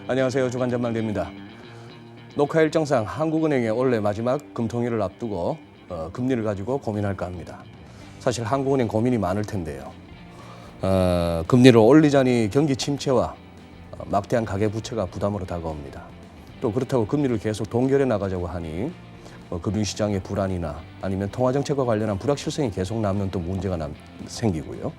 안녕하세요. 주간 전망대입니다. 녹화 일정상 한국은행의 올해 마지막 금통위를 앞두고 금리를 가지고 고민할까 합니다. 사실 한국은행 고민이 많을 텐데요. 금리를 올리자니 경기 침체와 막대한 가계부채가 부담으로 다가옵니다. 또 그렇다고 금리를 계속 동결해 나가자고 하니 금융시장의 불안이나 아니면 통화정책과 관련한 불확실성이 계속 남는 또 문제가 생기고요.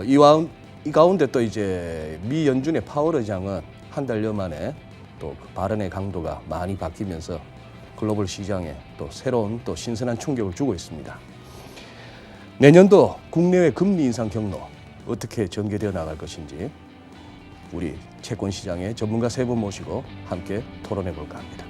이 가운데 또 이제 미 연준의 파월 의장은 한 달여 만에 또 그 발언의 강도가 많이 바뀌면서 글로벌 시장에 또 새로운 또 신선한 충격을 주고 있습니다. 내년도 국내외 금리 인상 경로 어떻게 전개되어 나갈 것인지 우리 채권 시장의 전문가 세 분 모시고 함께 토론해 볼까 합니다.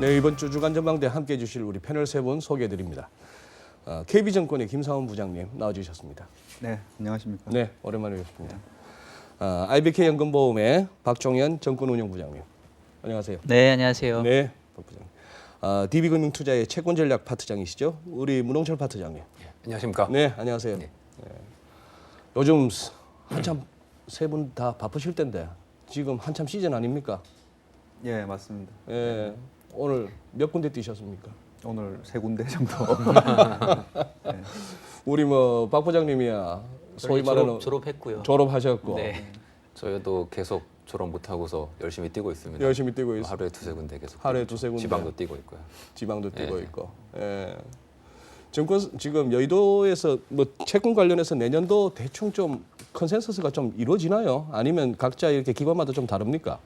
네, 이번 주 주간 전망대 함께해 주실 우리 패널 세 분 소개해 드립니다. KB증권의 김상훈 부장님 나와주셨습니다. 네, 안녕하십니까. 네, 오랜만에 뵙습니다. IBK 연금보험의 박종현 정권운용부장님. 안녕하세요. 네, 안녕하세요. 네, 박 부장님. DB금융투자의 채권전략 파트장이시죠? 우리 문홍철 파트장님. 안녕하십니까. 네, 안녕하세요. 네. 요즘 한참 세 분 다 바쁘실 텐데 지금 한참 시즌 아닙니까? 예, 맞습니다. 예, 오늘 몇 군데 뛰셨습니까? 오늘 세 군데 정도. 네. 우리 박 부장님이야 소위 말하는 졸업했고요. 졸업하셨고 네. 저희도 계속 졸업 못하고서 열심히 뛰고 있습니다. 열심히 뛰고 있어요. 하루에 두세 군데 계속. 하루에 뛰고 두세 군데. 지방도 뛰고 있고요. 지방도 뛰고 네. 있고. 예. 정권 지금 여의도에서 채권 관련해서 내년도 대충 좀 컨센서스가 좀 이루어지나요? 아니면 각자 이렇게 기관마다 좀 다릅니까?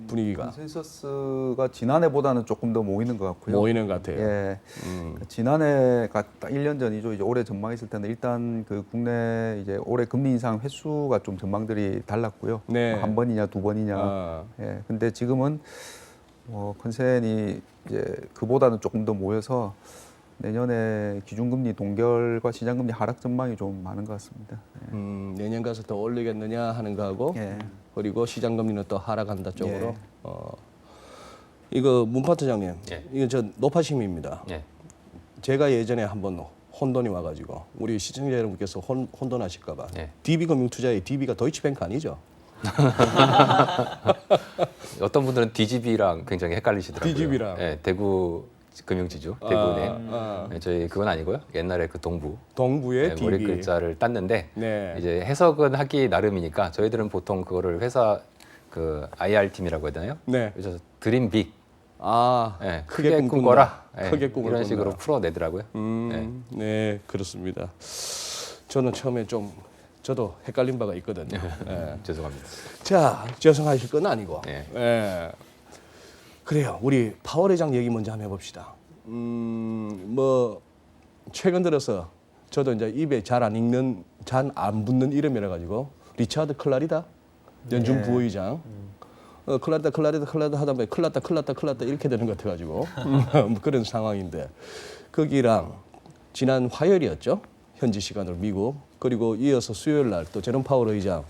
분위기가 컨센서스가 지난해보다는 조금 더 모이는 것 같고요. 모이는 것 같아요. 예. 지난해가 딱 1년 전이죠. 이제 올해 전망했을 때는 일단 그 국내 이제 올해 금리 인상 횟수가 좀 전망들이 달랐고요. 네. 한 번이냐 두 번이냐. 아. 예. 근데 지금은 컨센이 이제 그보다는 조금 더 모여서 내년에 기준금리 동결과 시장금리 하락 전망이 좀 많은 것 같습니다. 예. 내년 가서 더 올리겠느냐 하는 거하고 예. 그리고 시장 금리는 또 하락한다 쪽으로. 예. 이거 문 파트장님, 예. 이거 저 노파심입니다. 예. 제가 예전에 한번 혼돈이 와가지고 우리 시청자 여러분께서 혼돈하실까봐 예. DB금융투자의 DB가 도이치뱅크 아니죠? 어떤 분들은 DGB랑 굉장히 헷갈리시더라고요. DGB 랑. 예, 대구 금융지주, 대구은행. 아. 예, 저희 그건 아니고요. 옛날에 그 동부. 동부의 예, DB. 머리 글자를 땄는데 네. 이제 해석은 하기 나름이니까 저희들은 보통 그거를 회사 그 IR 팀이라고 해야 되나요? 네. 그래서 드림 빅. 아, 예, 크게 크게 꿈꾼다. 꿈꿔라. 예, 크게 꿈을 이런 꾼다. 식으로 풀어내더라고요. 네, 그렇습니다. 저는 처음에 저도 헷갈린 바가 있거든요. 예. 죄송합니다. 자, 죄송하실 건 아니고. 예. 예. 그래요. 우리 파월 회장 얘기 먼저 한번 해봅시다. 최근 들어서 저도 이제 입에 잘 안 붙는 이름이라 가지고 리차드 클라리다 연준 예. 부의장. 클라리다 하다 보니 클났다 이렇게 되는 것 같아가지고 그런 상황인데 거기랑 지난 화요일이었죠. 현지 시간으로 미국 그리고 이어서 수요일 날 또 제롬 파월 의장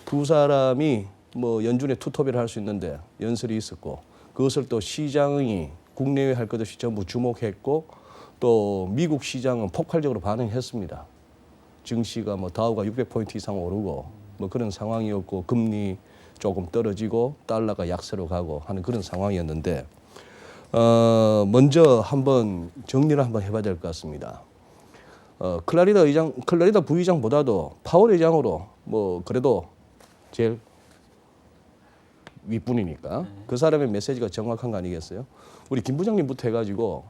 두 사람이 연준의 투톱이라 할 수 있는데 연설이 있었고 그것을 또 시장이 국내외 할 것 없이 전부 주목했고 또 미국 시장은 폭발적으로 반응했습니다. 증시가 다우가 600포인트 이상 오르고 그런 상황이었고 금리 조금 떨어지고 달러가 약세로 가고 하는 그런 상황이었는데 먼저 한번 정리를 한번 해봐야 될 것 같습니다. 클라리다 부의장보다도 파월 의장으로 그래도 제일 윗분이니까 그 사람의 메시지가 정확한 거 아니겠어요? 우리 김 부장님부터 해가지고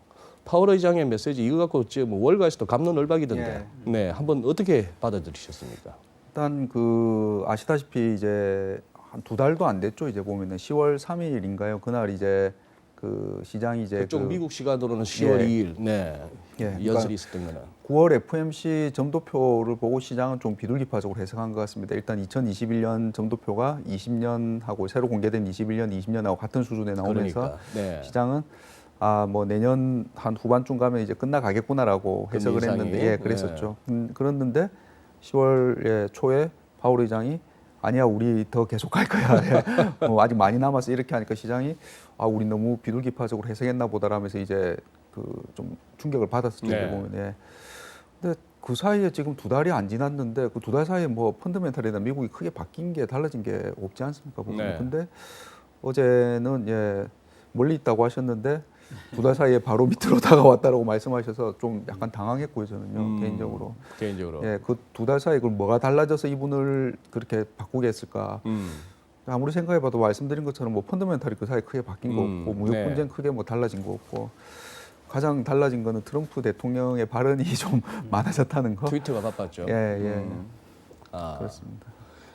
파월 의장의 메시지 이거 갖고 지금 월가에서도 갑론을박이던데 네, 한번 어떻게 받아들이셨습니까? 일단 아시다시피 이제 한 두 달도 안 됐죠. 이제 보면은 10월 3일인가요? 그날 이제 그 시장이 이제 그쪽 그 미국 시간으로는 10월 예. 2일 네. 예, 그러니까 연설이 있었던 거는 9월 FOMC 점도표를 보고 시장은 좀 비둘기파적으로 해석한 것 같습니다. 일단 2021년 점도표가 20년하고 새로 공개된 21년, 20년하고 같은 수준에 나오면서 그러니까 네. 시장은 뭐 내년 한 후반쯤 가면 이제 끝나가겠구나라고 금리 해석을 인상이? 했는데 예, 그랬었죠. 그랬는데 10월 초에 파월 의장이 아니야 우리 더 계속 갈 거야. 예. 뭐 아직 많이 남았어 이렇게 하니까 시장이 우리 너무 비둘기파적으로 해석했나 보다라면서 이제 그 좀 충격을 받았었죠. 네. 이제 보면. 예. 근데 그 사이에 지금 2달이 안 지났는데 그 2달 사이에 뭐 펀더멘탈이나 미국이 크게 바뀐 게 달라진 게 없지 않습니까? 보면. 네. 근데 어제는 예, 멀리 있다고 하셨는데 2달 사이에 바로 밑으로 다가왔다라고 말씀하셔서 좀 약간 당황했고요, 저는요 개인적으로. 개인적으로. 예, 그 2달 사이에 그걸 뭐가 달라져서 이분을 그렇게 바꾸게 했을까? 음. 아무리 생각해봐도 말씀드린 것처럼 뭐 펀더멘탈이 그 사이에 크게 바뀐 거 없고 무역 네. 분쟁 크게 뭐 달라진 거 없고 가장 달라진 거는 트럼프 대통령의 발언이 좀 많아졌다는 거. 트위터가 바빴죠. 예, 예. 아, 그렇습니다.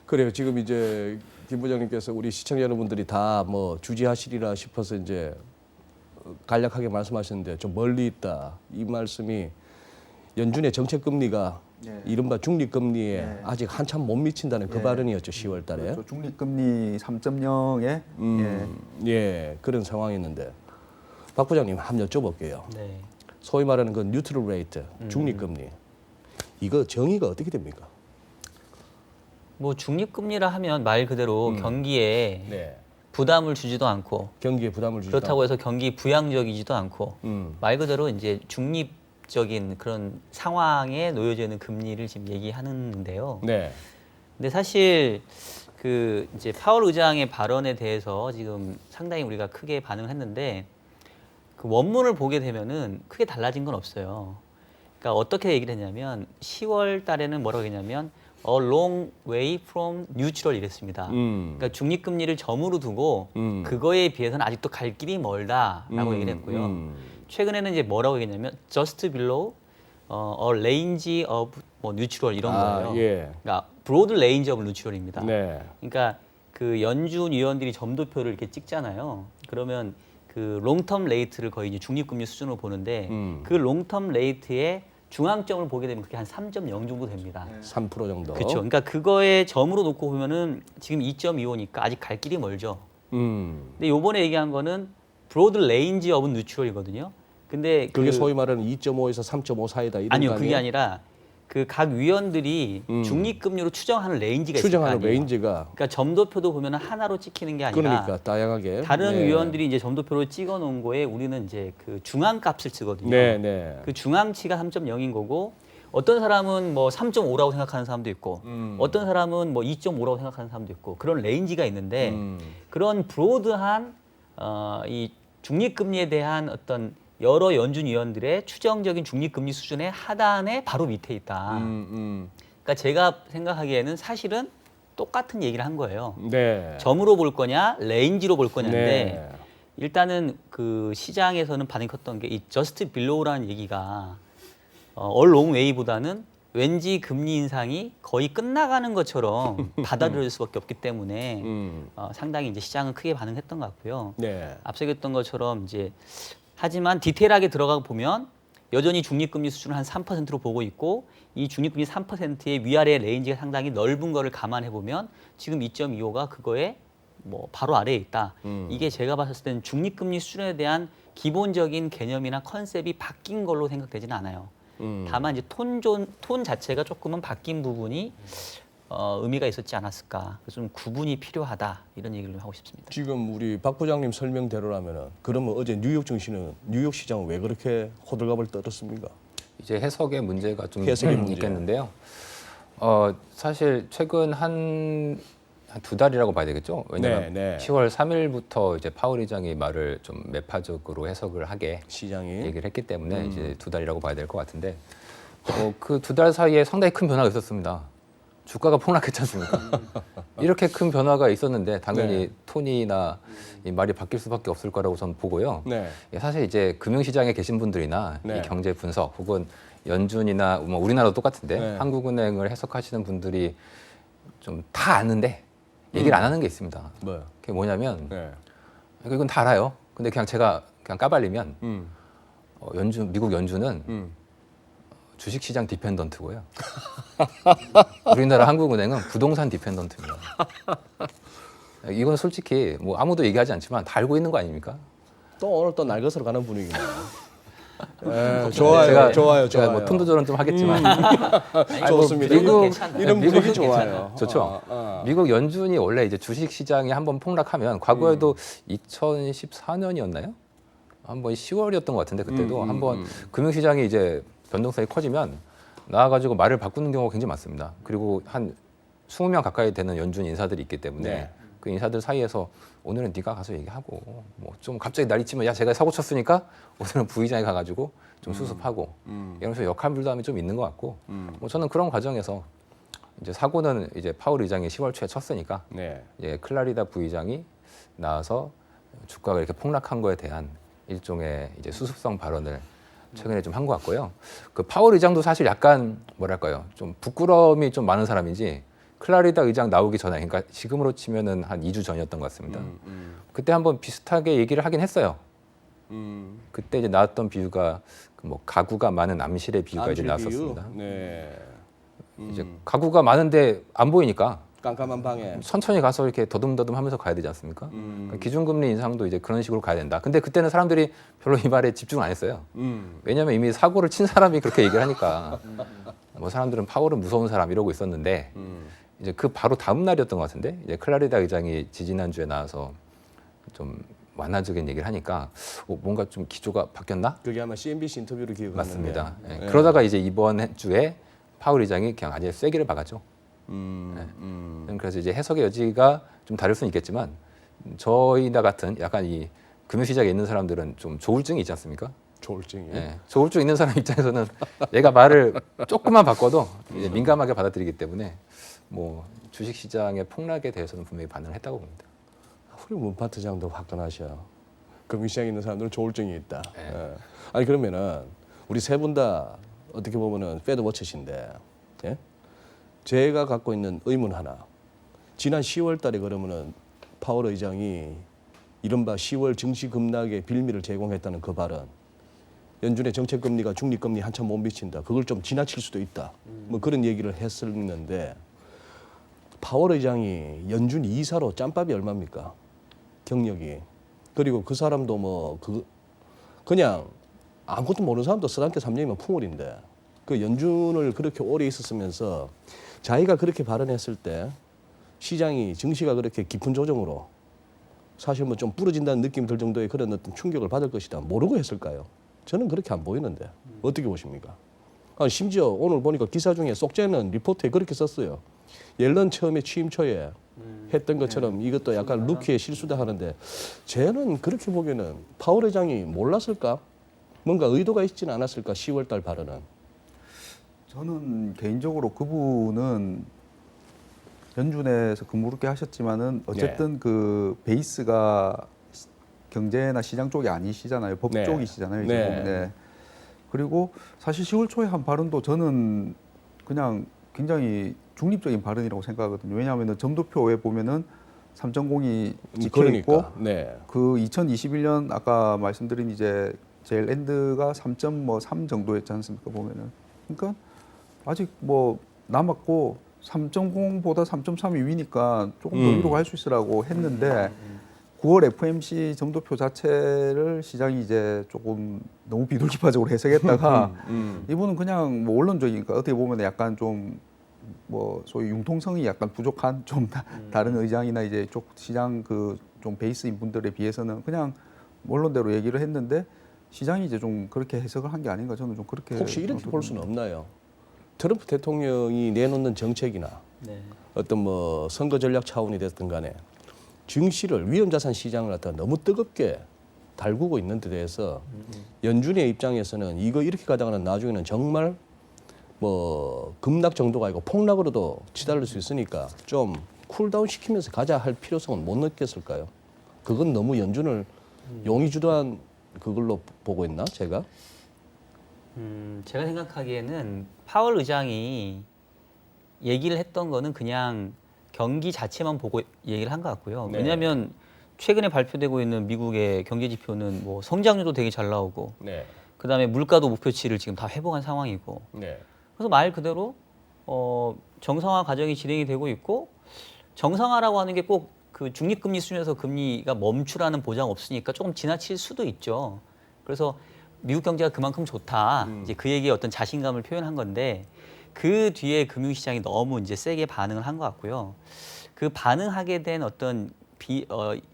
그래요. 지금 이제 김 부장님께서 우리 시청자 여러분들이 다 뭐 주지하시리라 싶어서 이제 간략하게 말씀하셨는데 좀 멀리 있다. 이 말씀이 연준의 정책 금리가 예. 이른바 중립 금리에 예. 아직 한참 못 미친다는 그 예. 발언이었죠. 10월 달에. 그렇죠. 중립금리 3.0에 예, 그런 상황이었는데 박 부장님 한번 여쭤볼게요. 네. 소위 말하는 그 뉴트럴 레이트, 중립 금리. 이거 정의가 어떻게 됩니까? 뭐 중립금리라 하면 말 그대로 경기에 네. 부담을 주지도 않고 경기에 부담을 주지 그렇다고 해서 경기 부양적이지도 않고 음. 말 그대로 이제 중립적인 그런 상황에 놓여져 있는 금리를 지금 얘기하는데요. 네. 근데 사실 그 이제 파월 의장의 발언에 대해서 지금 상당히 우리가 크게 반응을 했는데 그 원문을 보게 되면은 크게 달라진 건 없어요. 그러니까 어떻게 얘기를 했냐면 10월 달에는 뭐라고 했냐면 a long way from neutral 이랬습니다. 그러니까 중립금리를 점으로 두고 그거에 비해서는 아직도 갈 길이 멀다라고 얘기를 했고요. 최근에는 이제 뭐라고 얘기했냐면 just below a range of 뭐 neutral 이런 거예요. 예. 그러니까 broad range of neutral입니다. 네. 그러니까 그 연준 위원들이 점도표를 이렇게 찍잖아요. 그러면 그 롱텀 레이트를 거의 이제 중립금리 수준으로 보는데 그 롱텀 레이트의 중앙점을 보게 되면 그게 한 3.0 정도 됩니다. 3% 정도. 그렇죠. 그러니까 그거에 점으로 놓고 보면은 지금 2.25니까 아직 갈 길이 멀죠. 근데 요번에 얘기한 거는 브로드 레인지 오브 뉴트럴이거든요. 근데 그게 소위 말하는 2.5에서 3.5 사이다 이런 아니요, 거 그게 아니에요? 아니라 그 각 위원들이 중립금리로 추정하는 레인지가 있을 거 추정하는 아니에요. 레인지가 그러니까 점도표도 보면은 하나로 찍히는 게 아니라 그러니까 다양하게 다른 네. 위원들이 이제 점도표로 찍어 놓은 거에 우리는 이제 그 중앙값을 쓰거든요. 네, 네. 그 중앙치가 3.0인 거고 어떤 사람은 뭐 3.5라고 생각하는 사람도 있고 어떤 사람은 뭐 2.5라고 생각하는 사람도 있고 그런 레인지가 있는데 그런 브로드한 이 중립금리에 대한 어떤 여러 연준 위원들의 추정적인 중립금리 수준의 하단에 바로 밑에 있다. 그러니까 제가 생각하기에는 사실은 똑같은 얘기를 한 거예요. 네. 점으로 볼 거냐, 레인지로 볼 거냐인데 네. 일단은 그 시장에서는 반응이 컸던 게 이 저스트 빌로우라는 얘기가 all long way보다는 왠지 금리 인상이 거의 끝나가는 것처럼 받아들여질 수밖에 없기 때문에 상당히 이제 시장은 크게 반응했던 것 같고요. 네. 앞서 얘기했던 것처럼 이제 하지만 디테일하게 들어가 보면 여전히 중립금리 수준을 한 3%로 보고 있고 이 중립금리 3%의 위아래 레인지가 상당히 넓은 거를 감안해 보면 지금 2.25가 그거에 뭐 바로 아래에 있다. 이게 제가 봤을 때는 중립금리 수준에 대한 기본적인 개념이나 컨셉이 바뀐 걸로 생각되지는 않아요. 다만 이제 톤 자체가 조금은 바뀐 부분이 의미가 있었지 않았을까. 그래서 좀 구분이 필요하다 이런 얘기를 하고 싶습니다. 지금 우리 박 부장님 설명대로라면은 그러면 어제 뉴욕 증시는 뉴욕 시장은 왜 그렇게 호들갑을 떨었습니까? 이제 해석의 문제가 좀 해석의 문제. 있겠는데요. 사실 최근 한 두 달이라고 봐야 되겠죠. 왜냐하면 네, 네. 10월 3일부터 이제 파월 의장이 말을 좀 매파적으로 해석을 하게 시장이 얘기를 했기 때문에 이제 두 달이라고 봐야 될 것 같은데 그 두 달 사이에 상당히 큰 변화가 있었습니다. 주가가 폭락했지 않습니까? 이렇게 큰 변화가 있었는데 당연히 네. 톤이나 이 말이 바뀔 수밖에 없을 거라고 저는 보고요. 네. 사실 이제 금융시장에 계신 분들이나 네. 이 경제 분석 혹은 연준이나 뭐 우리나라도 똑같은데 네. 한국은행을 해석하시는 분들이 좀 다 아는데 얘기를 안 하는 게 있습니다. 뭐요? 그게 뭐냐면 네. 이건 다 알아요. 근데 그냥 제가 그냥 까발리면 음. 미국 연준은 음. 주식시장 디펜던트고요. 우리나라 한국은행은 부동산 디펜던트입니다. 이건 솔직히 뭐 아무도 얘기하지 않지만 다 알고 있는 거 아닙니까? 또 오늘 또 날것으로 가는 분위기네요. 좋아요, 제가, 좋아요, 제가 좋아요. 뭐 톤도 조절 좀 하겠지만 좋습니다. 미국- 이런 미국- 분위기 좋아요. 좋죠. 미국 연준이 원래 이제 주식시장이 한번 폭락하면 과거에도 2014년이었나요? 한번 10월이었던 것 같은데 그때도 한번 금융시장이 이제 변동성이 커지면 나와가지고 말을 바꾸는 경우가 굉장히 많습니다. 그리고 한 20명 가까이 되는 연준 인사들이 있기 때문에 네. 그 인사들 사이에서 오늘은 네가 가서 얘기하고 뭐 좀 갑자기 날 있지만 야 제가 사고 쳤으니까 오늘은 부의장이 가가지고 좀 수습하고 이러면서 역할 분담이 좀 있는 것 같고 뭐 저는 그런 과정에서 이제 사고는 이제 파월 의장이 10월 초에 쳤으니까 네. 이제 클라리다 부의장이 나와서 주가가 이렇게 폭락한 거에 대한 일종의 이제 수습성 발언을 최근에 좀 한 것 같고요. 그 파월 의장도 사실 약간 뭐랄까요, 좀 부끄러움이 좀 많은 사람인지 클라리다 의장 나오기 전에, 그러니까 지금으로 치면은 한 2주 전이었던 것 같습니다. 그때 한번 비슷하게 얘기를 하긴 했어요. 그때 이제 나왔던 비유가 그 뭐 가구가 많은 암실의 비유가 이제 암실 비유? 나왔었습니다. 네. 이제 가구가 많은데 안 보이니까 깜깜한 방에. 천천히 가서 이렇게 더듬더듬 하면서 가야 되지 않습니까? 그러니까 기준금리 인상도 이제 그런 식으로 가야 된다. 근데 그때는 사람들이 별로 이 말에 집중 안 했어요. 왜냐하면 이미 사고를 친 사람이 그렇게 얘기를 하니까 뭐 사람들은 파월은 무서운 사람 이러고 있었는데 이제 그 바로 다음 날이었던 것 같은데 이제 클라리다 의장이 지지난주에 나와서 좀 완화적인 얘기를 하니까 뭔가 좀 기조가 바뀌었나? 그게 아마 CNBC 인터뷰로 기억하는데. 맞습니다. 예. 네. 그러다가 이제 이번 주에 파월 의장이 그냥 아주 쐐기를 박았죠. 그래서 이제 해석의 여지가 좀 다를 수는 있겠지만 저희나 같은 약간 이 금융시장에 있는 사람들은 좀 조울증이 있지 않습니까? 조울증이요. 예. 조울증 있는 사람 입장에서는 얘가 말을 조금만 바꿔도 이제 민감하게 받아들이기 때문에 뭐 주식시장의 폭락에 대해서는 분명히 반응을 했다고 봅니다. 우리 문파트장도 화끈하셔. 금융시장에 있는 사람들은 조울증이 있다. 네. 예. 아니 그러면은 우리 세 분 다 어떻게 보면은 패드 워치신데, 예? 제가 갖고 있는 의문 하나. 지난 10월달에 그러면은 파월 의장이 이른바 10월 증시 급락의 빌미를 제공했다는 그 발언. 연준의 정책 금리가 중립 금리 한참 못 미친다. 그걸 좀 지나칠 수도 있다. 뭐 그런 얘기를 했었는데 파월 의장이 연준 이사로 짬밥이 얼마입니까? 경력이. 그리고 그 사람도 뭐 그냥 아무것도 모르는 사람도 스랑케 3년이면 풍월인데 그 연준을 그렇게 오래 있었으면서 자기가 그렇게 발언했을 때 시장이 증시가 그렇게 깊은 조정으로 사실 뭐 좀 부러진다는 느낌이 들 정도의 그런 어떤 충격을 받을 것이다. 모르고 했을까요? 저는 그렇게 안 보이는데 어떻게 보십니까? 심지어 오늘 보니까 기사 중에 속죄는 리포트에 그렇게 썼어요. 옐런 처음에 취임 초에 했던 것처럼 이것도 약간 루키의 실수다 하는데 쟤는 그렇게 보기에는 파월 회장이 몰랐을까? 뭔가 의도가 있지는 않았을까? 10월 달 발언은. 저는 개인적으로 그분은 연준에서 근무를 꽤 하셨지만은 어쨌든 그 베이스가 경제나 시장 쪽이 아니시잖아요. 법 네. 쪽이시잖아요. 네. 이제 보면. 네. 그리고 사실 10월 초에 한 발언도 저는 그냥 굉장히 중립적인 발언이라고 생각하거든요. 왜냐하면 점도표에 보면은 3.0이 찍혀 있고 그러니까. 네. 그 2021년 아까 말씀드린 이제 제일 엔드가 3.3 정도였지 않습니까 보면은. 그러니까 아직 뭐 남았고 3.0보다 3.3이 위니까 조금 더 위로 갈 수 있으라고 했는데 9월 FMC 점도표 자체를 시장이 이제 조금 너무 비둘기파적으로 해석했다가 이분은 그냥 뭐 원론적이니까 어떻게 보면 약간 좀 뭐 소위 융통성이 약간 부족한 좀 다른 의장이나 이제 쪽 시장 그 좀 베이스인 분들에 비해서는 그냥 원론대로 얘기를 했는데 시장이 이제 좀 그렇게 해석을 한 게 아닌가 저는 좀 그렇게 혹시 이렇게 볼 수는 없나요? 트럼프 대통령이 내놓는 정책이나 네. 어떤 뭐 선거 전략 차원이 됐든 간에 증시를 위험자산 시장을 갖다 너무 뜨겁게 달구고 있는 데 대해서 연준의 입장에서는 이거 이렇게 가다가는 나중에는 정말 뭐 급락 정도가 아니고 폭락으로도 치달을 수 있으니까 좀 쿨다운 시키면서 가자 할 필요성은 못 느꼈을까요? 그건 너무 연준을 용의주도한 그걸로 보고 있나 제가? 제가 생각하기에는 파월 의장이 얘기를 했던 거는 그냥 경기 자체만 보고 얘기를 한 것 같고요. 네. 왜냐하면 최근에 발표되고 있는 미국의 경제 지표는 뭐 성장률도 되게 잘 나오고 네. 그다음에 물가도 목표치를 지금 다 회복한 상황이고 네. 그래서 말 그대로 정상화 과정이 진행이 되고 있고 정상화라고 하는 게 꼭 그 중립금리 수준에서 금리가 멈추라는 보장 없으니까 조금 지나칠 수도 있죠. 그래서 미국 경제가 그만큼 좋다. 이제 그 얘기에 어떤 자신감을 표현한 건데 그 뒤에 금융시장이 너무 이제 세게 반응을 한 것 같고요. 그 반응하게 된 어떤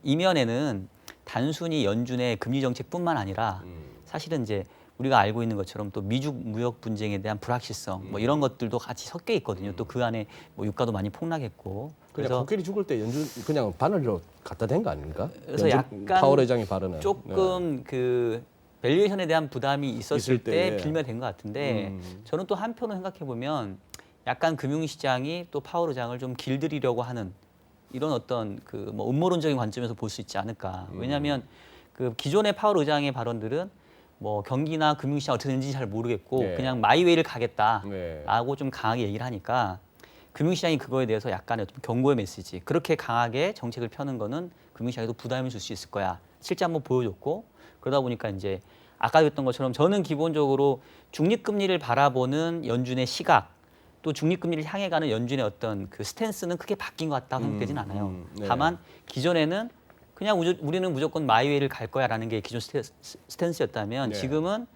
이면에는 단순히 연준의 금리 정책뿐만 아니라 사실은 이제 우리가 알고 있는 것처럼 또 미중 무역 분쟁에 대한 불확실성 뭐 이런 것들도 같이 섞여 있거든요. 또 그 안에 뭐 유가도 많이 폭락했고 그냥 그래서 코끼리 죽을 때 연준 그냥 바늘로 갖다 댄 거 아닙니까? 그래서 약간 파월 회장의 발언은 조금 그 밸류에이션에 대한 부담이 있었을 있을 때 때에. 빌면 것 같은데 저는 또 한편으로 생각해 보면 약간 금융시장이 또 파월 의장을 좀 길들이려고 하는 이런 어떤 그 뭐 음모론적인 관점에서 볼 수 있지 않을까. 왜냐하면 그 기존의 파월 의장의 발언들은 뭐 경기나 금융시장 어떻게 되는지 잘 모르겠고 네. 그냥 마이웨이를 가겠다라고 네. 좀 강하게 얘기를 하니까 금융시장이 그거에 대해서 약간의 어떤 경고의 메시지 그렇게 강하게 정책을 펴는 거는 금융시장에도 부담을 줄 수 있을 거야. 실제 한번 보여줬고 그러다 보니까 이제 아까 했던 것처럼 저는 기본적으로 중립금리를 바라보는 연준의 시각 또 중립금리를 향해 가는 연준의 어떤 그 스탠스는 크게 바뀐 것 같다고 생각되진 않아요. 네. 다만 기존에는 그냥 우리는 무조건 마이웨이를 갈 거야라는 게 기존 스탠스였다면 네. 지금은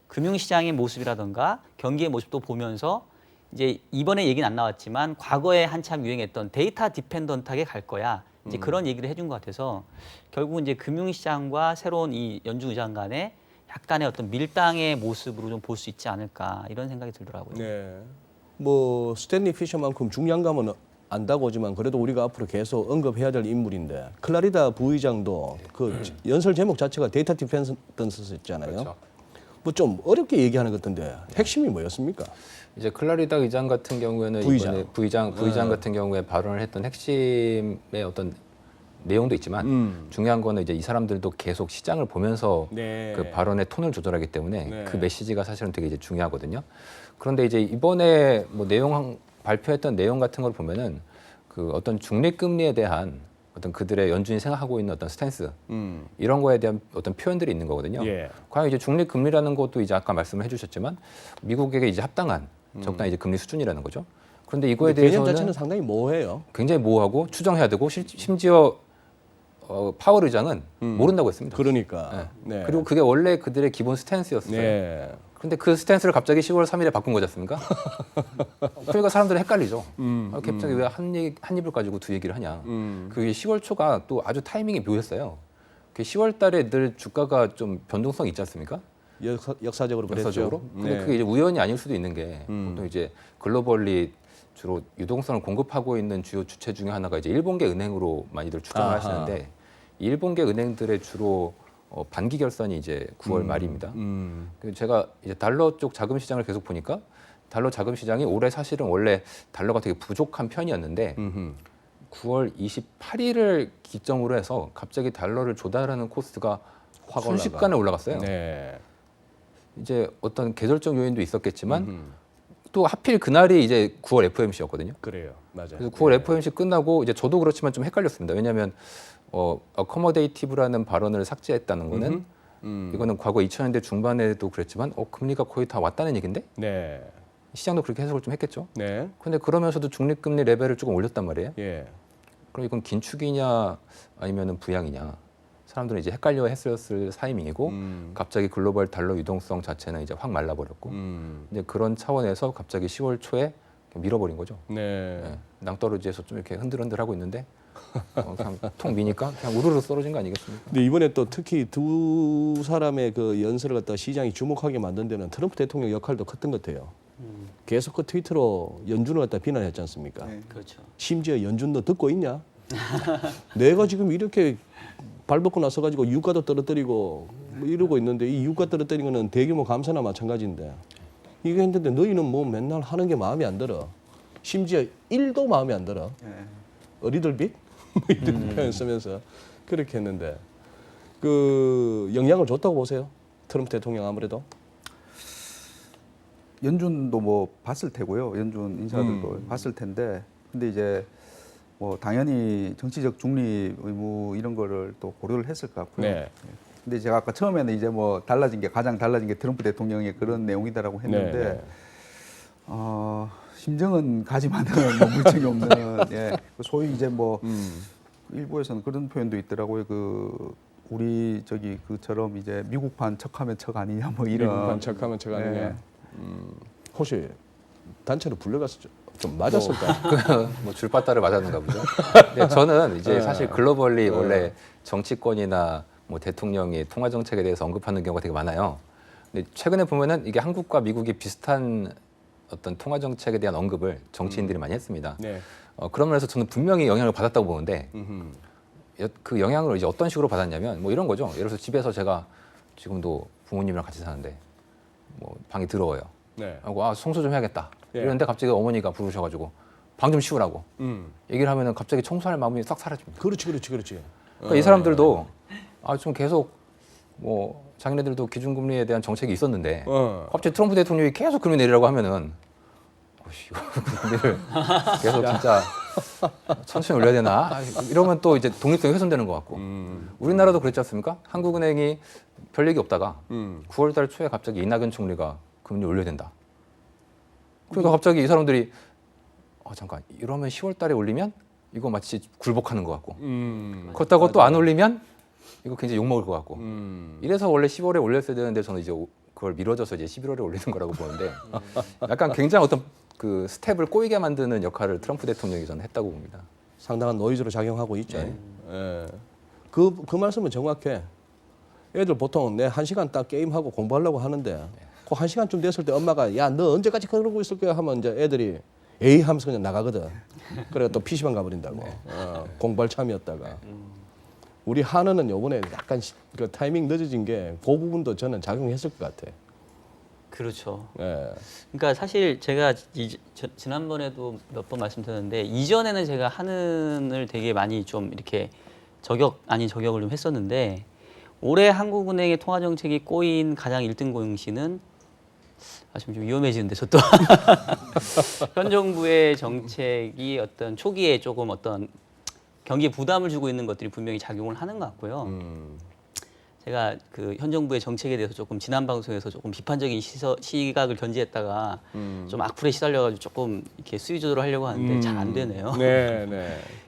금융시장의 모습이라든가 경기의 모습도 보면서 이제 이번에 얘기는 안 나왔지만 과거에 한참 유행했던 데이터 디펜던트하게 갈 거야. 이제 그런 얘기를 해준 것 같아서 결국은 이제 금융시장과 새로운 이 연준 의장 간의 약간의 어떤 밀당의 모습으로 좀 볼 수 있지 않을까 이런 생각이 들더라고요. 네. 뭐 스탠리 피셔만큼 중요한 감은 안다고 하지만 그래도 우리가 앞으로 계속 언급해야 될 인물인데 클라리다 부의장도 그 연설 제목 자체가 데이터 디펜던스였잖아요. 그렇죠. 뭐 좀 어렵게 얘기하는 것 같은데 핵심이 뭐였습니까? 이제 클라리다 의장 같은 경우에는 부의장. 이번에 부의장 같은 경우에 발언을 했던 핵심의 어떤 내용도 있지만 중요한 거는 이제 이 사람들도 계속 시장을 보면서 네. 그 발언의 톤을 조절하기 때문에 네. 그 메시지가 사실은 되게 이제 중요하거든요. 그런데 이제 이번에 뭐 발표했던 내용 같은 걸 보면은 그 어떤 중립금리에 대한 어떤 그들의 연준이 생각하고 있는 어떤 스탠스 이런 거에 대한 어떤 표현들이 있는 거거든요. 예. 과연 이제 중립금리라는 것도 이제 아까 말씀을 해주셨지만 미국에게 이제 합당한 적당한 이제 금리 수준이라는 거죠. 그런데 이거에 개념 대해서는 자체는 상당히 모호해요. 굉장히 모호하고 추정해야 되고 심지어 파월 의장은 모른다고 했습니다. 그러니까. 네. 그리고 그게 원래 그들의 기본 스탠스였어요. 네. 그런데 그 스탠스를 갑자기 10월 3일에 바꾼 거지 않습니까? 그러니까 사람들은 헷갈리죠. 갑자기 왜 한 입을 가지고 두 얘기를 하냐. 그게 10월 초가 또 아주 타이밍이 묘했어요. 10월 달에 늘 주가가 좀 변동성이 있지 않습니까? 역사적으로 그랬죠. 역사적으로. 근데 네. 그게 이제 우연이 아닐 수도 있는 게 보통 이제 글로벌리 주로 유동성을 공급하고 있는 주요 주체 중에 하나가 이제 일본계 은행으로 많이들 추정을 아하. 하시는데 일본계 은행들의 주로 반기 결산이 이제 9월 말입니다. 그래서 제가 이제 달러 쪽 자금 시장을 계속 보니까 달러 자금 시장이 올해 사실은 원래 달러가 되게 부족한 편이었는데 9월 28일을 기점으로 해서 갑자기 달러를 조달하는 코스트가 확 순식간에 올라갔어요. 네. 이제 어떤 계절적 요인도 있었겠지만 또 하필 그날이 이제 9월 FOMC였거든요. 그래요. 맞아요. 그래서 9월 FOMC 끝나고 이제 저도 그렇지만 좀 헷갈렸습니다. 왜냐하면 어커머데이티브라는 발언을 삭제했다는 거는 이거는 과거 2000년대 중반에도 그랬지만 금리가 거의 다 왔다는 얘긴데 네. 시장도 그렇게 해석을 좀 했겠죠. 네. 그런데 그러면서도 중립금리 레벨을 조금 올렸단 말이에요. 예. 그럼 이건 긴축이냐 아니면은 부양이냐 사람들은 이제 헷갈려했을 타이밍이고 갑자기 글로벌 달러 유동성 자체는 이제 확 말라버렸고 이제 그런 차원에서 갑자기 10월 초에 밀어버린 거죠. 네. 네. 낭떠러지에서 좀 이렇게 흔들흔들 하고 있는데 그냥 통 미니까 그냥 우르르 떨어진 거 아니겠습니까? 근데 이번에 또 특히 두 사람의 그 연설을 갖다 시장이 주목하게 만든 데는 트럼프 대통령 역할도 컸던 것 같아요. 계속 그 트위터로 연준을 갖다 비난했지 않습니까? 네. 그렇죠. 심지어 연준 너 듣고 있냐? 내가 지금 이렇게 발벗고 나서 가지고 유가도 떨어뜨리고 뭐 이러고 있는데 이 유가 떨어뜨리는 거는 대규모 감사나 마찬가지인데 이거 했는데 너희는 뭐 맨날 하는 게 마음에 안 들어. 심지어 1도 마음에 안 들어. 네. 어리들빛 이런 표현 쓰면서 그렇게 했는데 그 영향을 줬다고 보세요. 트럼프 대통령 아무래도. 연준도 뭐 봤을 테고요. 연준 인사들도 봤을 텐데, 근데 이제 뭐 당연히 정치적 중립 의무 이런 거를 또 고려를 했을 것 같고요. 네. 근데 제가 아까 처음에는 이제 뭐 가장 달라진 게 트럼프 대통령의 그런 내용이다라고 했는데 네. 심정은 가지만은 뭐 물증이 없는 예. 소위 이제 뭐 일부에서는 그런 표현도 있더라고요. 그 우리 저기 그처럼 이제 미국판 척하면 척 아니냐 뭐 이런. 미국판 척하면 척 아니냐. 네. 혹시 단체로 불려가서 좀 맞았을까요? 뭐 줄바따를 맞았는가 보죠. 근데 저는 이제 사실 글로벌리 원래 정치권이나 뭐 대통령이 통화 정책에 대해서 언급하는 경우가 되게 많아요. 근데 최근에 보면은 이게 한국과 미국이 비슷한 어떤 통화 정책에 대한 언급을 정치인들이 많이 했습니다. 네. 그런 면에서 저는 분명히 영향을 받았다고 보는데 그 영향을 이제 어떤 식으로 받았냐면 뭐 이런 거죠. 예를 들어서 집에서 제가 지금도 부모님이랑 같이 사는데 뭐 방이 더러워요. 네. 하고 청소 좀 해야겠다. 예. 이러는데 갑자기 어머니가 부르셔가지고 방 좀 치우라고 얘기를 하면은 갑자기 청소할 마음이 싹 사라집니다. 그렇지. 그러니까 이 사람들도 좀 계속 뭐 자기네들도 기준금리에 대한 정책이 있었는데 갑자기 트럼프 대통령이 계속 금리 내리라고 하면은 금리를 계속 진짜 천천히 올려야 되나 이러면 또 이제 독립성이 훼손되는 것 같고 우리나라도 그랬지 않습니까? 한국은행이 별 얘기 없다가 9월달 초에 갑자기 이낙연 총리가 금리 올려야 된다. 그러니까 갑자기 이 사람들이 잠깐 이러면 10월달에 올리면 이거 마치 굴복하는 것 같고 그렇다고 또 안 올리면 이거 굉장히 욕먹을 것 같고 이래서 원래 10월에 올렸어야 되는데 저는 이제 그걸 미뤄져서 이제 11월에 올리는 거라고 보는데 약간 굉장히 어떤 그 스텝을 꼬이게 만드는 역할을 트럼프 대통령이 저는 했다고 봅니다. 상당한 노이즈로 작용하고 있죠. 네. 예. 그 말씀은 정확해. 애들 보통 내 1시간 딱 게임하고 공부하려고 하는데 그 1시간쯤 됐을 때 엄마가 야, 너 언제까지 그러고 있을 거야 하면 이제 애들이 에이 하면서 그냥 나가거든. 그래 또 PC방 가버린다고. 공부할 참이었다가. 우리 한은은 요번에 약간 그 타이밍 늦어진 게 그 부분도 저는 작용했을 것 같아. 그렇죠. 예. 그러니까 사실 제가 지난번에도 몇 번 말씀드렸는데 이전에는 제가 한은을 되게 많이 좀 이렇게 저격 아닌 저격을 좀 했었는데 올해 한국은행의 통화 정책이 꼬인 가장 1등 공신은 지금 좀 위험해지는데 저 또 현 정부의 정책이 어떤 초기에 조금 어떤 경기에 부담을 주고 있는 것들이 분명히 작용을 하는 것 같고요. 제가 그 현 정부의 정책에 대해서 조금 지난 방송에서 조금 비판적인 시각을 견지했다가 좀 악플에 시달려가지고 조금 이렇게 수위 조절을 하려고 하는데 잘 안 되네요. 네.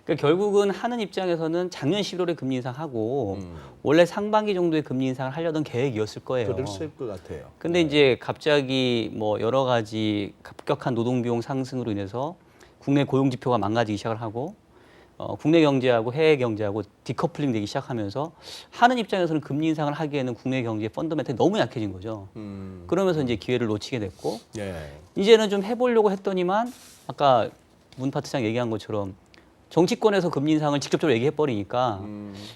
그러니까 결국은 하는 입장에서는 작년 11월에 금리 인상하고 원래 상반기 정도의 금리 인상을 하려던 계획이었을 거예요. 그랬을 것 같아요. 근데 이제 갑자기 뭐 여러 가지 급격한 노동 비용 상승으로 인해서 국내 고용 지표가 망가지기 시작을 하고 국내 경제하고 해외 경제하고 디커플링 되기 시작하면서 하는 입장에서는 금리 인상을 하기에는 국내 경제 펀더멘털이 너무 약해진 거죠. 그러면서 이제 기회를 놓치게 됐고 예. 이제는 좀 해보려고 했더니만 아까 문 파트장 얘기한 것처럼 정치권에서 금리 인상을 직접적으로 얘기해 버리니까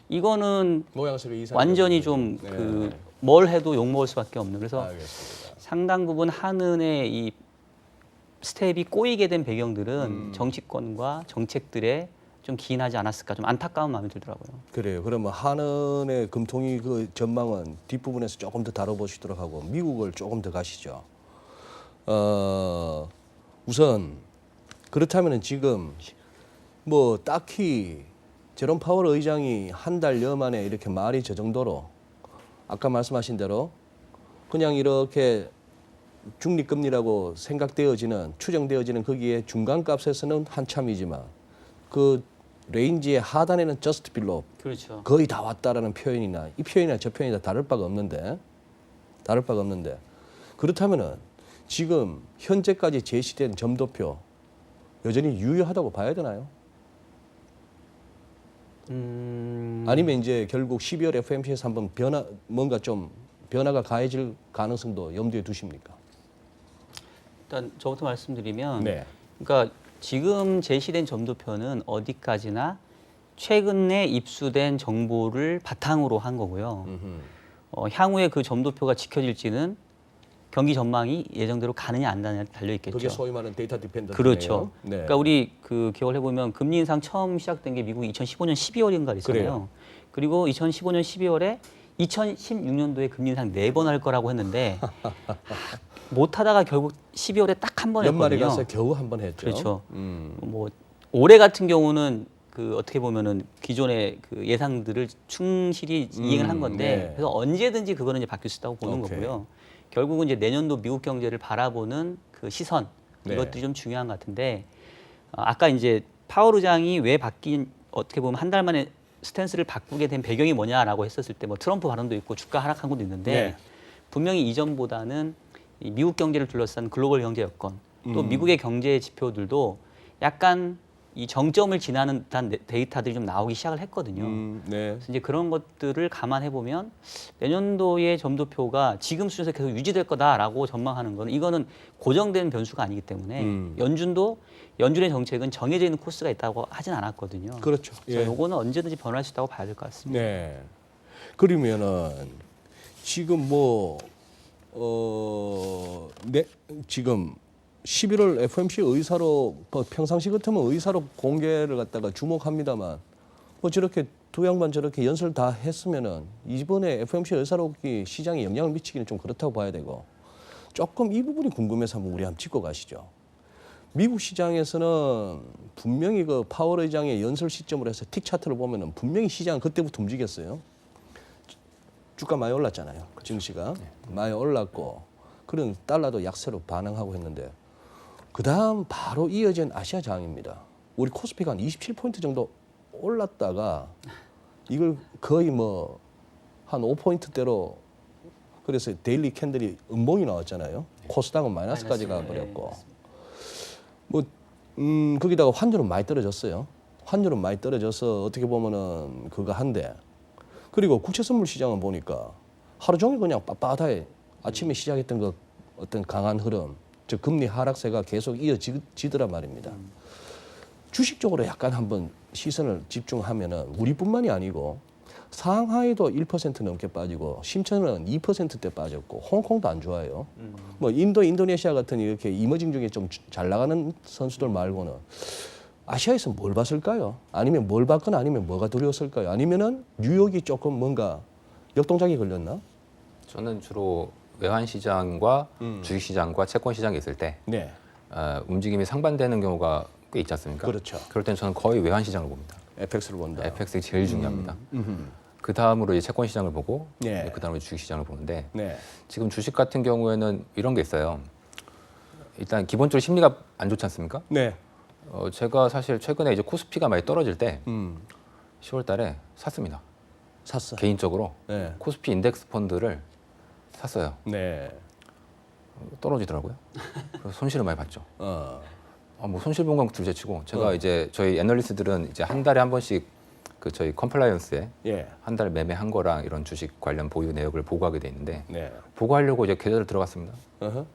이거는 모양새가 이상. 완전히 좀 그 뭘 해도 욕 먹을 수밖에 없는. 그래서 알겠습니다. 상당 부분 한은의 이 스텝이 꼬이게 된 배경들은 정치권과 정책들에 좀 기인하지 않았을까 좀 안타까운 마음이 들더라고요. 그래요. 그러면 한은의 금통위 그 전망은 뒷부분에서 조금 더 다뤄보시도록 하고 미국을 조금 더 가시죠. 우선 그렇다면은 지금 뭐 딱히 제롬 파월 의장이 한 달여 만에 이렇게 말이 저 정도로 아까 말씀하신 대로 그냥 이렇게 중립금리라고 생각되어지는 추정되어지는 거기에 중간값에서는 한참이지만 그 레인지의 하단에는 just below 그렇죠. 거의 다 왔다라는 표현이나 이 표현이나 저 표현이 다 다를 바가 없는데 그렇다면은 지금 현재까지 제시된 점도표 여전히 유효하다고 봐야 되나요? 아니면 이제 결국 12월 FOMC에서 한번 뭔가 좀 변화가 가해질 가능성도 염두에 두십니까? 일단 저부터 말씀드리면 네. 그러니까 지금 제시된 점도표는 어디까지나 최근에 입수된 정보를 바탕으로 한 거고요. 향후에 그 점도표가 지켜질지는 경기 전망이 예정대로 가느냐 안 가느냐에 달려 있겠죠. 그게 소위 말하는 데이터 디펜던트. 그렇죠. 네. 그러니까 우리 그 기억을 해보면 금리 인상 처음 시작된 게 미국이 2015년 12월인가 그랬잖아요. 그래요. 그리고 2015년 12월에 2016년도에 금리 인상 4번 할 거라고 했는데 못 하다가 결국 12월에 딱 한 번 연말에 했거든요. 가서 겨우 한 번 했죠. 그렇죠. 뭐 올해 같은 경우는 그 어떻게 보면은 기존의 그 예상들을 충실히 이행을 한 건데 네. 그래서 언제든지 그거는 이제 바뀔 수 있다고 보는 오케이. 거고요. 결국은 이제 내년도 미국 경제를 바라보는 그 시선 네. 이것들이 좀 중요한 것 같은데 아까 이제 파월 의장이 왜 바뀐 어떻게 보면 한 달 만에 스탠스를 바꾸게 된 배경이 뭐냐라고 했었을 때 뭐 트럼프 발언도 있고 주가 하락한 것도 있는데 네. 분명히 이전보다는 이 미국 경제를 둘러싼 글로벌 경제 여건 또 미국의 경제 지표들도 약간 이 정점을 지나는 듯한 데이터들이 좀 나오기 시작을 했거든요. 네. 그래서 이제 그런 것들을 감안해 보면 내년도의 점도표가 지금 수준에서 계속 유지될 거다라고 전망하는 거는 이거는 고정된 변수가 아니기 때문에 연준의 정책은 정해져 있는 코스가 있다고 하진 않았거든요. 그렇죠. 그래서 예. 요거는 언제든지 변할 수 있다고 봐야 될 것 같습니다. 네. 그러면은 지금 뭐 지금 11월 FOMC 의사로 뭐 평상시 같으면 의사로 공개를 갖다가 주목합니다만 뭐 저렇게 두 양반 저렇게 연설 다 했으면은 이번에 FOMC 의사록이 시장에 영향을 미치기는 좀 그렇다고 봐야 되고 조금 이 부분이 궁금해서 한번 우리 한번 짚고 가시죠. 미국 시장에서는 분명히 그 파월 의장의 연설 시점으로 해서 틱 차트를 보면은 분명히 시장은 그때부터 움직였어요. 주가 많이 올랐잖아요. 증시가 많이 올랐고 그런 달러도 약세로 반응하고 했는데 그다음 바로 이어진 아시아 장입니다. 우리 코스피가 한 27포인트 정도 올랐다가 이걸 거의 뭐 한 5포인트대로 그래서 데일리 캔들이 음봉이 나왔잖아요. 코스닥은 마이너스까지 가버렸고 뭐 거기다가 환율은 많이 떨어졌어요. 환율은 많이 떨어져서 어떻게 보면은 그거 한데 그리고 국채 선물 시장은 보니까 하루 종일 그냥 빳빳하게 아침에 시작했던 그 어떤 강한 흐름, 즉 금리 하락세가 계속 이어지더란 말입니다. 주식적으로 약간 한번 시선을 집중하면은 우리뿐만이 아니고 상하이도 1% 넘게 빠지고 심천은 2%대 빠졌고 홍콩도 안 좋아요. 뭐 인도네시아 같은 이렇게 이머징 중에 좀 잘 나가는 선수들 말고는 아시아에서 뭘 봤을까요? 아니면 뭘 봤거나 아니면 뭐가 두려웠을까요? 아니면은 뉴욕이 조금 뭔가 역동작이 걸렸나? 저는 주로 외환 시장과 주식 시장과 채권 시장이 있을 때 네, 움직임이 상반되는 경우가 꽤 있지 않습니까? 그렇죠. 그럴 땐 저는 거의 외환 시장을 봅니다. FX를 본다. FX가 제일 중요합니다. 그 다음으로 이제 채권 시장을 보고 네. 그 다음으로 주식 시장을 보는데 네, 지금 주식 같은 경우에는 이런 게 있어요. 일단 기본적으로 심리가 안 좋지 않습니까? 네, 제가 사실 최근에 이제 코스피가 많이 떨어질 때 10월 달에 샀습니다. 샀어. 개인적으로 네, 코스피 인덱스 펀드를 샀어요. 네, 떨어지더라고요. 그래서 손실을 많이 봤죠. 뭐 손실 본 건 둘째치고 제가 이제 저희 애널리스트들은 이제 한 달에 한 번씩 그 저희 컴플라이언스에 예, 한 달 매매한 거랑 이런 주식 관련 보유 내역을 보고하게 돼 있는데 네, 보고하려고 이제 계좌를 들어갔습니다. 어허,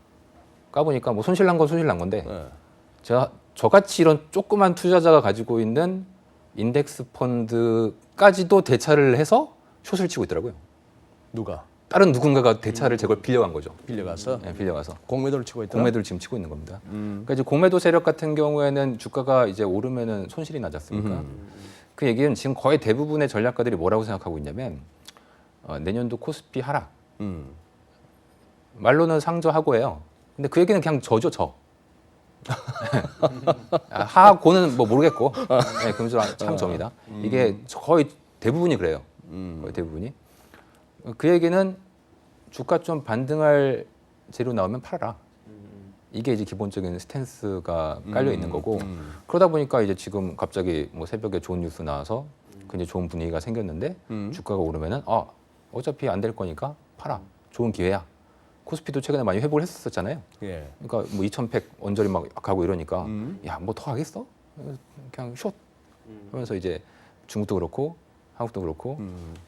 까보니까 뭐 손실 난 건 손실 난 건데 네. 제가 저같이 이런 조그만 투자자가 가지고 있는 인덱스 펀드까지도 대차를 해서 숏을 치고 있더라고요. 누가 다른 누군가가 대차를 제걸 빌려간 거죠. 빌려가서 네, 빌려가서 공매도를 치고 있더라. 공매도를 지금 치고 있는 겁니다. 그러니까 이제 공매도 세력 같은 경우에는 주가가 이제 오르면은 손실이 나지 않습니까? 그 얘기는 지금 거의 대부분의 전략가들이 뭐라고 생각하고 있냐면 내년도 코스피 하락. 말로는 상저하고예요. 근데 그 얘기는 그냥 저죠, 저. 하고는 뭐 모르겠고, 네, 그럼 참 저입니다. 이게 거의 대부분이 그래요. 거의 대부분이. 그 얘기는 주가 좀 반등할 재료 나오면 팔아라. 이게 이제 기본적인 스탠스가 깔려 있는 거고 그러다 보니까 이제 지금 갑자기 뭐 새벽에 좋은 뉴스 나와서 굉장히 좋은 분위기가 생겼는데 주가가 오르면은 어차피 안 될 거니까 팔아. 좋은 기회야. 코스피도 최근에 많이 회복을 했었잖아요. 예, 그러니까 뭐 2100 언저리 막 가고 이러니까 야, 뭐 더 하겠어? 그냥 숏 하면서 이제 중국도 그렇고 한국도 그렇고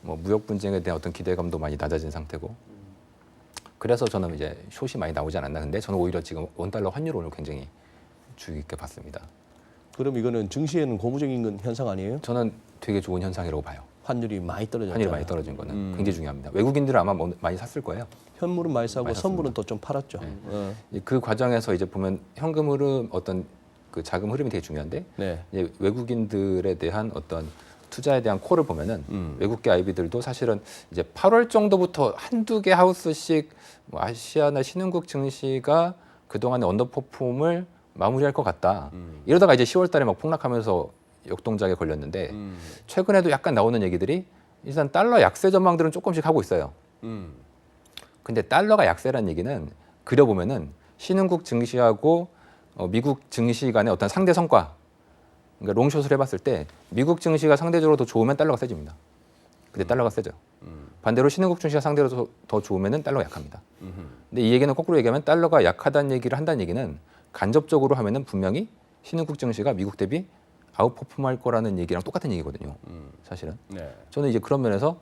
뭐 무역 분쟁에 대한 어떤 기대감도 많이 낮아진 상태고 그래서 저는 이제 숏이 많이 나오지 않았나. 근데 저는 오히려 지금 원달러 환율 오늘 굉장히 주의 깊게 봤습니다. 그럼 이거는 증시에는 고무적인 건 현상 아니에요? 저는 되게 좋은 현상이라고 봐요. 환율이 많이 떨어졌잖아요. 환율이 많이 떨어진 거는 굉장히 중요합니다. 외국인들은 아마 많이 샀을 거예요. 현물은 많이 사고 많이 선물은 또 좀 팔았죠. 그 과정에서 이제 보면 현금 흐름 어떤 그 자금 흐름이 되게 중요한데 네, 이제 외국인들에 대한 어떤 투자에 대한 콜을 보면은 외국계 IB들도 사실은 이제 8월 정도부터 한두 개 하우스씩 뭐 아시아나 신흥국 증시가 그동안의 언더퍼폼을 마무리할 것 같다. 이러다가 이제 10월달에 막 폭락하면서 역동작에 걸렸는데 최근에도 약간 나오는 얘기들이 일단 달러 약세 전망들은 조금씩 하고 있어요. 근데 달러가 약세라는 얘기는 그려보면은 신흥국 증시하고 미국 증시 간의 어떤 상대 성과, 그러니까 롱숏을 해봤을 때 미국 증시가 상대적으로 더 좋으면 달러가 세집니다. 근데 달러가 세죠. 반대로 신흥국 증시가 상대로 더 좋으면은 달러가 약합니다. 근데 이 얘기는 거꾸로 얘기하면 달러가 약하다는 얘기를 한다는 얘기는 간접적으로 하면은 분명히 신흥국 증시가 미국 대비 아웃퍼폼할 거라는 얘기랑 똑같은 얘기거든요. 사실은. 네. 저는 이제 그런 면에서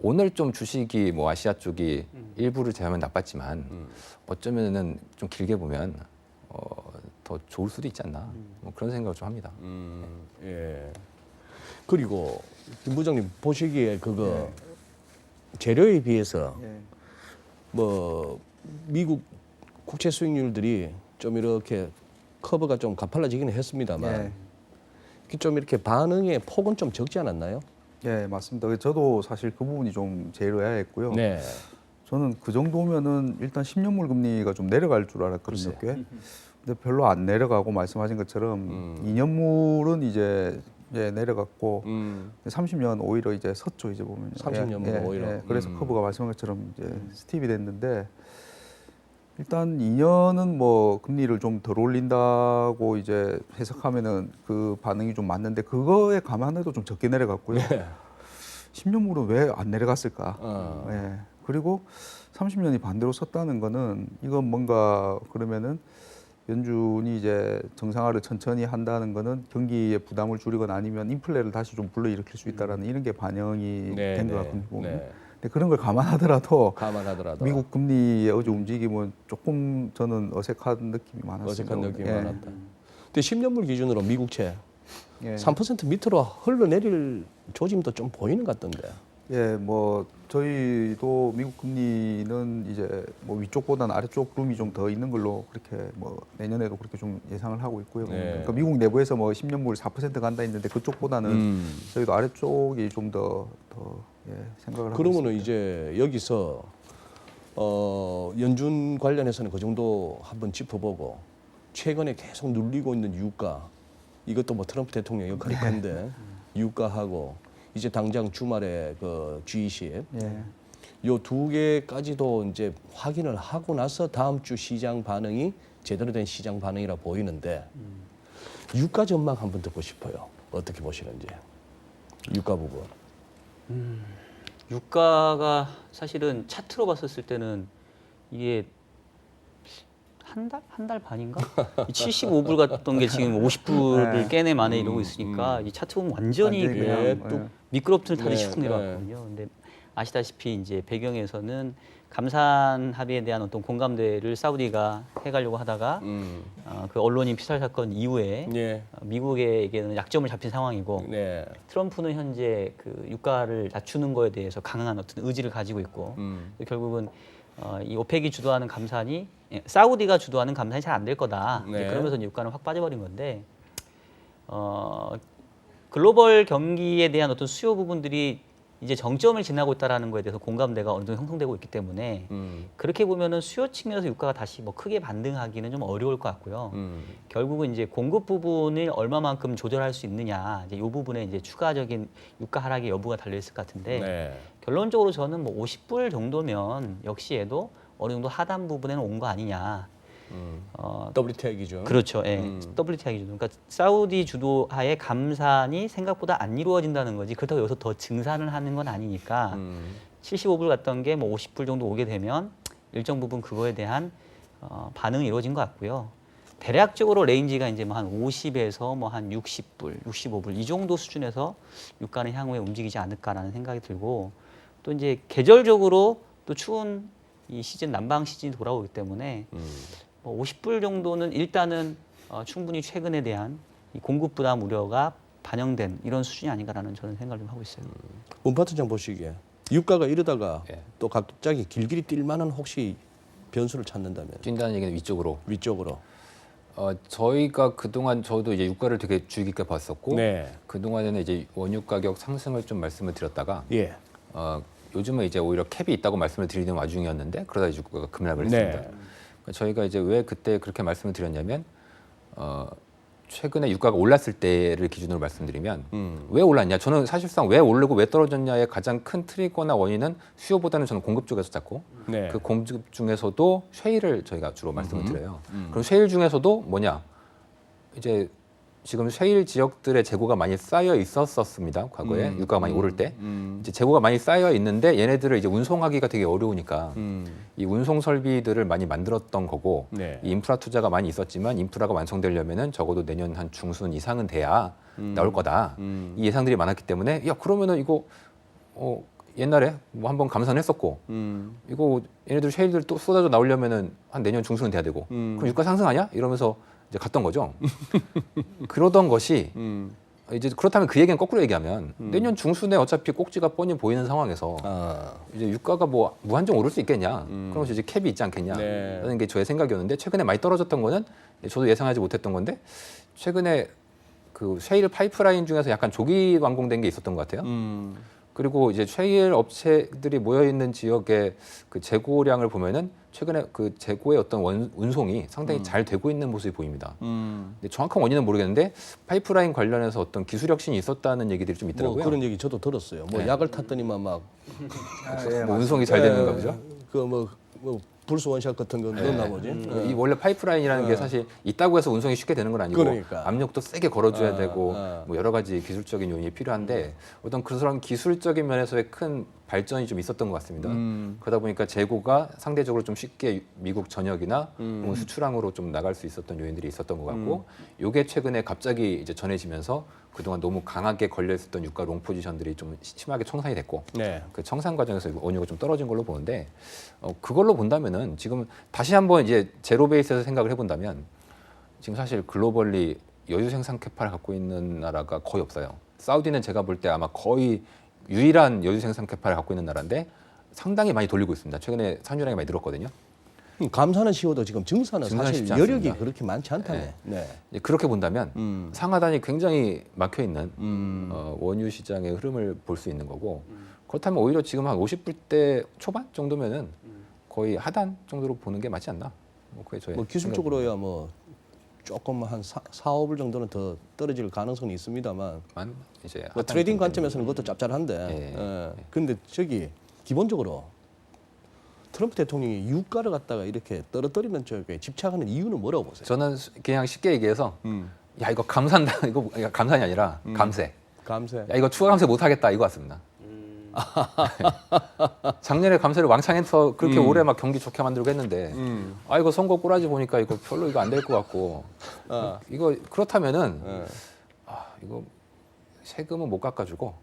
오늘 좀 주식이 뭐 아시아 쪽이 일부를 제외하면 나빴지만 어쩌면은 좀 길게 보면 더 좋을 수도 있지 않나 뭐 그런 생각을 좀 합니다. 예. 그리고 김 부장님 보시기에 그거 재료에 비해서 예. 뭐 미국 국채 수익률들이 좀 이렇게 커브가 좀 가팔라지기는 했습니다만 예. 좀 이렇게 반응의 폭은 좀 적지 않았나요? 예, 맞습니다. 저도 사실 그 부분이 좀 제일 의아했고요. 네. 저는 그 정도면은 일단 10년물 금리가 좀 내려갈 줄 알았거든요, 꽤. 근데 별로 안 내려가고 말씀하신 것처럼 2년물은 이제 내려갔고 30년 오히려 이제 섰죠, 이제 보면. 30년물은 오히려. 그래서 커브가 말씀한 것처럼 이제 스티비 됐는데 일단 2년은 뭐 금리를 좀 덜 올린다고 이제 해석하면은 그 반응이 좀 맞는데 그거에 감안해도 좀 적게 내려갔고요. 10년물은 왜 안 내려갔을까? 예. 그리고 30년이 반대로 섰다는 거는 이건 뭔가 그러면은 연준이 이제 정상화를 천천히 한다는 거는 경기의 부담을 줄이거나 아니면 인플레를 다시 좀 불러일으킬 수 있다라는 이런 게 반영이 네, 된 것 네, 같거든요. 보면. 네. 근데 그런 걸 감안하더라도 감안하더라도 미국 금리의 어제 움직임은 조금 저는 어색한 느낌이 많았어요. 어색한 느낌이 예. 많았다. 근데 10년물 기준으로 미국채 예. 3% 밑으로 흘러내릴 조짐도 좀 보이는 것 같던데. 예, 뭐 저희도 미국 금리는 이제 뭐 위쪽보다는 아래쪽 룸이 좀 더 있는 걸로 그렇게 뭐 내년에도 그렇게 좀 예상을 하고 있고요. 네. 그러니까 미국 내부에서 뭐 10년물 4% 간다 했는데 그쪽보다는 저희도 아래쪽이 좀 더 생각을 하고 그러면은 있습니다. 이제 여기서 연준 관련해서는 그 정도 한번 짚어보고 최근에 계속 눌리고 있는 유가 이것도 뭐 트럼프 대통령 역할이 큰데 유가하고 이제 당장 주말에 그 G20 예. 요 두 개까지도 이제 확인을 하고 나서 다음 주 시장 반응이 제대로 된 시장 반응이라 보이는데 유가 전망 한번 듣고 싶어요. 어떻게 보시는지 유가 부분. 유가가 사실은 차트로 봤었을 때는 이게 한 달 반인가? 75불 갔던 게 지금 50불을 네. 깨내 만에 이러고 있으니까 이 차트 보면 완전히 완전히 그냥 그냥, 미끄럼틀 타듯이 네, 훅 내려왔거든요. 근데 아시다시피 이제 배경에서는 감산 합의에 대한 어떤 공감대를 사우디가 해가려고 하다가 그 언론인 피살 사건 이후에 예. 미국에게는 약점을 잡힌 상황이고 네. 트럼프는 현재 그 유가를 낮추는 거에 대해서 강한 어떤 의지를 가지고 있고 결국은 이 오펙이 주도하는 감산이 사우디가 주도하는 감산이 잘 안 될 거다. 네. 그러면서 이제 유가는 확 빠져버린 건데 글로벌 경기에 대한 어떤 수요 부분들이 이제 정점을 지나고 있다라는 거에 대해서 공감대가 어느 정도 형성되고 있기 때문에 그렇게 보면은 수요 측면에서 유가가 다시 뭐 크게 반등하기는 좀 어려울 것 같고요. 결국은 이제 공급 부분을 얼마만큼 조절할 수 있느냐 이제 이 부분에 이제 추가적인 유가 하락의 여부가 달려 있을 것 같은데 네. 결론적으로 저는 뭐 50불 정도면 역시 얘도 어느 정도 하단 부분에는 온 거 아니냐. WTI 기준. 그렇죠. 예. WTI 기준. 그러니까 사우디 주도하에 감산이 생각보다 안 이루어진다는 거지. 그렇다고 여기서 더 증산을 하는 건 아니니까 75불 갔던 게 뭐 50불 정도 오게 되면 일정 부분 그거에 대한 반응이 이루어진 것 같고요. 대략적으로 레인지가 이제 뭐 한 50에서 뭐 한 60불, 65불 이 정도 수준에서 유가는 향후에 움직이지 않을까라는 생각이 들고 또 이제 계절적으로 또 추운 이 시즌 난방 시즌이 돌아오기 때문에 뭐 50불 정도는 일단은 충분히 최근에 대한 이 공급 부담 우려가 반영된 이런 수준이 아닌가라는 저는 생각을 좀 하고 있어요. 문파트장 보시기에 유가가 이러다가 예. 또 갑자기 길길이 뛸 만한 혹시 변수를 찾는다면 뛴다는 얘기는 위쪽으로. 위쪽으로. 저희가 그동안 저도 이제 유가를 되게 주의 깊게 봤었고 네. 그동안에는 이제 원유 가격 상승을 좀 말씀을 드렸다가 예. 요즘은 이제 오히려 캡이 있다고 말씀을 드리는 와중이었는데 그러다 이제 유가가 급락을 네. 했습니다. 그러니까 저희가 이제 왜 그때 그렇게 말씀을 드렸냐면 최근에 유가가 올랐을 때를 기준으로 말씀드리면 왜 올랐냐? 저는 사실상 왜 오르고 왜 떨어졌냐의 가장 큰 트리거나 원인은 수요보다는 저는 공급 쪽에서 잡고 네. 그 공급 중에서도 쉐일을 저희가 주로 말씀을 드려요. 그럼 쉐일 중에서도 뭐냐? 이제 지금 쉐일 지역들의 재고가 많이 쌓여 있었습니다. 과거에 유가가 많이 오를 때 이제 재고가 많이 쌓여 있는데 얘네들을 이제 운송하기가 되게 어려우니까 이 운송 설비들을 많이 만들었던 거고 네. 이 인프라 투자가 많이 있었지만 인프라가 완성되려면은 적어도 내년 한 중순 이상은 돼야 나올 거다. 이 예상들이 많았기 때문에 야 그러면은 이거 옛날에 뭐 한번 감산했었고 이거 얘네들 쉐일들 또 쏟아져 나오려면은 한 내년 중순은 돼야 되고 그럼 유가 상승하냐? 이러면서 이제 갔던 거죠. 그러던 것이 이제 그렇다면 그 얘기는 거꾸로 얘기하면 내년 중순에 어차피 꼭지가 뻔히 보이는 상황에서 이제 유가가 뭐 무한정 오를 수 있겠냐? 그러면서 이제 캡이 있지 않겠냐? 네. 라는 게 저의 생각이었는데 최근에 많이 떨어졌던 거는 저도 예상하지 못했던 건데 최근에 그 쉐일 파이프라인 중에서 약간 조기 완공된 게 있었던 것 같아요. 그리고 이제 쉐일 업체들이 모여 있는 지역의 그 재고량을 보면은 최근에 그 재고의 어떤 운송이 상당히 잘 되고 있는 모습이 보입니다. 근데 정확한 원인은 모르겠는데 파이프라인 관련해서 어떤 기술 혁신이 있었다는 얘기들이 좀 있더라고요. 뭐 그런 얘기 저도 들었어요. 뭐 네. 약을 탔더니만 막 뭐 운송이 잘 되는가 보죠. 그뭐 불스 원샷 같은 거 넣나 보지. 이 원래 파이프라인이라는 게 사실 있다고 해서 운송이 쉽게 되는 건 아니고 그러니까. 압력도 세게 걸어줘야 되고 뭐 여러 가지 기술적인 요인이 필요한데 어떤 그런 기술적인 면에서의 큰 발전이 좀 있었던 것 같습니다. 그러다 보니까 재고가 상대적으로 좀 쉽게 미국 전역이나 혹은 수출항으로 좀 나갈 수 있었던 요인들이 있었던 것 같고 요게 최근에 갑자기 이제 전해지면서 그동안 너무 강하게 걸려 있었던 유가 롱 포지션들이 좀 심하게 청산이 됐고 네. 그 청산 과정에서 원유가 좀 떨어진 걸로 보는데 그걸로 본다면은 지금 다시 한번 이제 제로 베이스에서 생각을 해본다면 지금 사실 글로벌리 여유 생산 캐파를 갖고 있는 나라가 거의 없어요. 사우디는 제가 볼 때 아마 거의 유일한 여유 생산 캐파를 갖고 있는 나라인데 상당히 많이 돌리고 있습니다. 최근에 산유량이 많이 늘었거든요. 감사는 쉬워도 지금 증사는 증사는 사실 쉽지 여력이 않습니다. 그렇게 많지 않다네. 네. 이제 그렇게 본다면 상하단이 굉장히 막혀 있는 원유 시장의 흐름을 볼 수 있는 거고 그렇다면 오히려 지금 한 50불대 초반 정도면은 거의 하단 정도로 보는 게 맞지 않나? 뭐 그게 저의 뭐 기술적으로야 뭐 조금 한 4, 5불 정도는 더 떨어질 가능성이 있습니다만 생각만 이제 뭐 하단 트레이딩 정도. 관점에서는 그것도 짭짤한데. 예. 예. 근데 저기 기본적으로 트럼프 대통령이 유가를 갖다가 이렇게 떨어뜨리면 저게 집착하는 이유는 뭐라고 보세요? 저는 그냥 쉽게 얘기해서 야 이거 감산다 이거 감산이 아니라 감세. 감세. 야 이거 추가 감세 못 하겠다 이거 같습니다. 작년에 감세를 왕창해서 그렇게 올해 막 경기 좋게 만들고 했는데 아 이거 선거 꼬라지 보니까 이거 별로 이거 안 될 것 같고 이거 그렇다면은 아 이거 세금은 못 깎아주고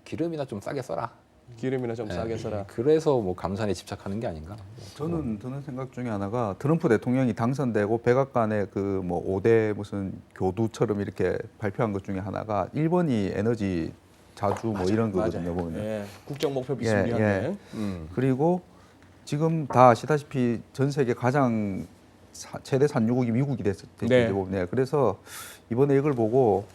기름이나 좀 싸게 써라. 기름이나 좀 싸게 써라. 그래서 뭐 감산에 집착하는 게 아닌가. 저는 드는 생각 중에 하나가 트럼프 대통령이 당선되고 백악관의 그 뭐 5대 무슨 교두처럼 이렇게 발표한 것 중에 하나가 1번이 에너지 자주 뭐 이런 거거든요. 보면. 예. 국정 목표 예, 비스무리한데. 예. 그리고 지금 다 아시다시피 전 세계 가장 최대 산유국이 미국이 됐죠. 네. 네. 그래서 이번에 이걸 보고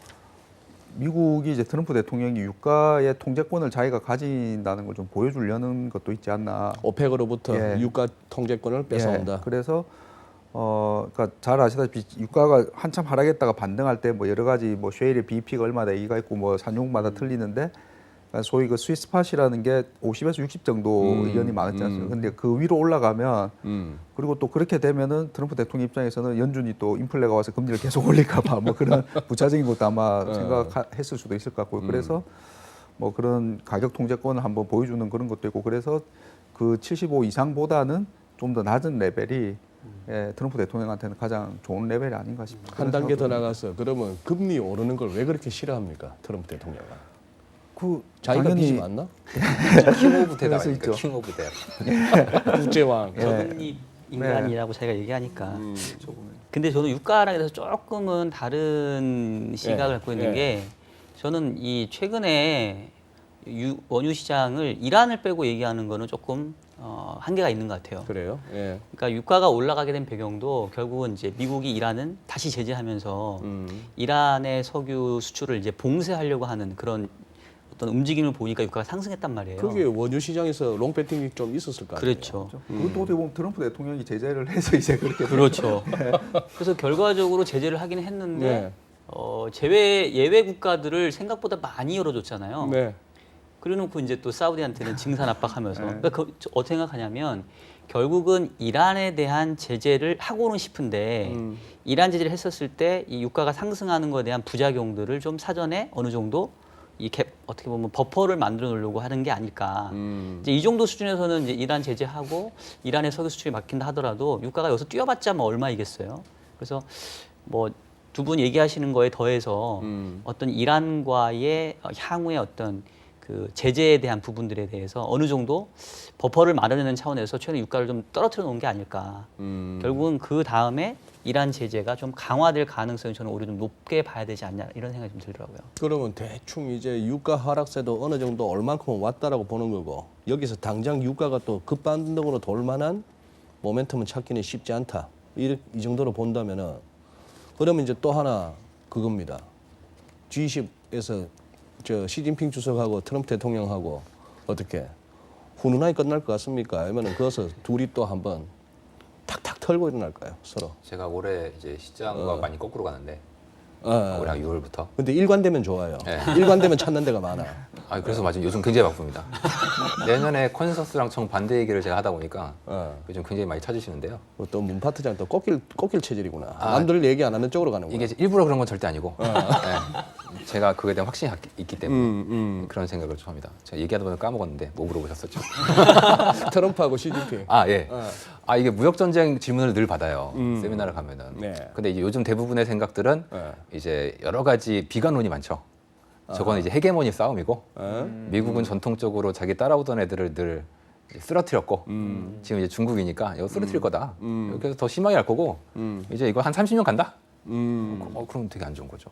미국이 이제 트럼프 대통령이 유가의 통제권을 자기가 가진다는 걸 좀 보여주려는 것도 있지 않나. 오펙으로부터 예. 유가 통제권을 뺏어온다. 예, 그래서 그러니까 잘 아시다시피 유가가 한참 하락했다가 반등할 때 뭐 여러 가지 뭐 쉐일의 BP가 얼마나 얘기가 있고 뭐 산유국마다 틀리는데 그러니까 소위 그 스위스팟이라는 게 50에서 60 정도 의견이 많았지 않습니까? 근데 그 위로 올라가면 그리고 또 그렇게 되면은 트럼프 대통령 입장에서는 연준이 또 인플레가 와서 금리를 계속 올릴까봐 뭐 그런 부차적인 것도 아마 생각했을 수도 있을 것 같고요. 그래서 뭐 그런 가격 통제권을 한번 보여주는 그런 것도 있고 그래서 그 75 이상보다는 좀 더 낮은 레벨이 예, 트럼프 대통령한테는 가장 좋은 레벨이 아닌가 싶습니다. 한 단계 더 나가서 그러면 금리 오르는 걸 왜 그렇게 싫어합니까? 트럼프 대통령은. 그 자기가 당연히 빚이 많나? 킹 오브 대다 그럴 수 있죠. 킹 오브 대. 국제왕. 저금리 인간이라고 자기가 얘기하니까. 근데 저는 유가랑에 대해서 조금은 다른 시각을 갖고 있는 예. 게 저는 이 최근에 원유 시장을 이란을 빼고 얘기하는 거는 조금 한계가 있는 것 같아요. 그래요? 예. 그러니까 유가가 올라가게 된 배경도 결국은 이제 미국이 이란은 다시 제재하면서 이란의 석유 수출을 이제 봉쇄하려고 하는 그런 어떤 움직임을 보니까 유가가 상승했단 말이에요. 그게 원유 시장에서 롱배팅이 좀 있었을 거 아니에요. 그렇죠. 그것도 어떻게 보면 트럼프 대통령이 제재를 해서 이제 그렇게 그렇죠. 그래서 결과적으로 제재를 하긴 했는데 네. 예외 국가들을 생각보다 많이 열어줬잖아요. 네. 그래놓고 이제 또 사우디한테는 증산 압박하면서 네. 그러니까 어떻게 생각하냐면 결국은 이란에 대한 제재를 하고는 싶은데 이란 제재를 했었을 때 이 유가가 상승하는 것에 대한 부작용들을 좀 사전에 어느 정도 어떻게 보면 버퍼를 만들어 놓으려고 하는 게 아닐까. 이제 이 정도 수준에서는 이제 이란 제재하고 이란의 석유 수출이 막힌다 하더라도 유가가 여기서 뛰어봤자 뭐 얼마이겠어요. 그래서 뭐 두 분 얘기하시는 거에 더해서 어떤 이란과의 향후의 어떤 그 제재에 대한 부분들에 대해서 어느 정도 버퍼를 마련하는 차원에서 최근에 유가를 좀 떨어뜨려 놓은 게 아닐까. 결국은 그 다음에 이란 제재가 좀 강화될 가능성이 저는 오히려 좀 높게 봐야 되지 않냐 이런 생각이 좀 들더라고요. 그러면 대충 이제 유가 하락세도 어느 정도 얼만큼 왔다라고 보는 거고 여기서 당장 유가가 또 급반등으로 돌 만한 모멘텀을 찾기는 쉽지 않다. 이 정도로 본다면은 그러면 이제 또 하나 그겁니다. G20에서 저 시진핑 주석하고 트럼프 대통령하고 어떻게 훈훈하게 끝날 것 같습니까? 아니면은 거기서 둘이 또 한번 탁탁 털고 일어날까요? 서로. 제가 올해 이제 시장과 많이 거꾸로 가는데 어. 올해 한 6월부터. 근데 일관되면 좋아요. 네. 일관되면 찾는 데가 많아. 아 그래서 맞아요. 요즘 굉장히 바쁩니다. 내년에 컨센서스랑 정반대 얘기를 제가 하다 보니까 요즘 굉장히 많이 찾으시는데요. 또 문파트장 또 꽃길 체질이구나. 아, 남들 얘기 안 하는 쪽으로 가는구나. 이게 일부러 그런 건 절대 아니고 네. 제가 그거에 대한 확신이 있기 때문에 그런 생각을 좀 합니다. 제가 얘기하다 보면 까먹었는데 뭐 물어보셨었죠? 트럼프하고 시진핑. 아 예. 아 이게 무역 전쟁 질문을 늘 받아요. 세미나를 가면은. 네. 근데 이제 요즘 대부분의 생각들은 네. 이제 여러 가지 비관론이 많죠. 저건 이제 헤게모니 싸움이고 미국은 전통적으로 자기 따라오던 애들을 늘 쓰러뜨렸고 지금 이제 중국이니까 이거 쓰러뜨릴 거다. 그래서 더 심하게 할 거고 이제 이거 한 30년 간다. 그럼 되게 안 좋은 거죠.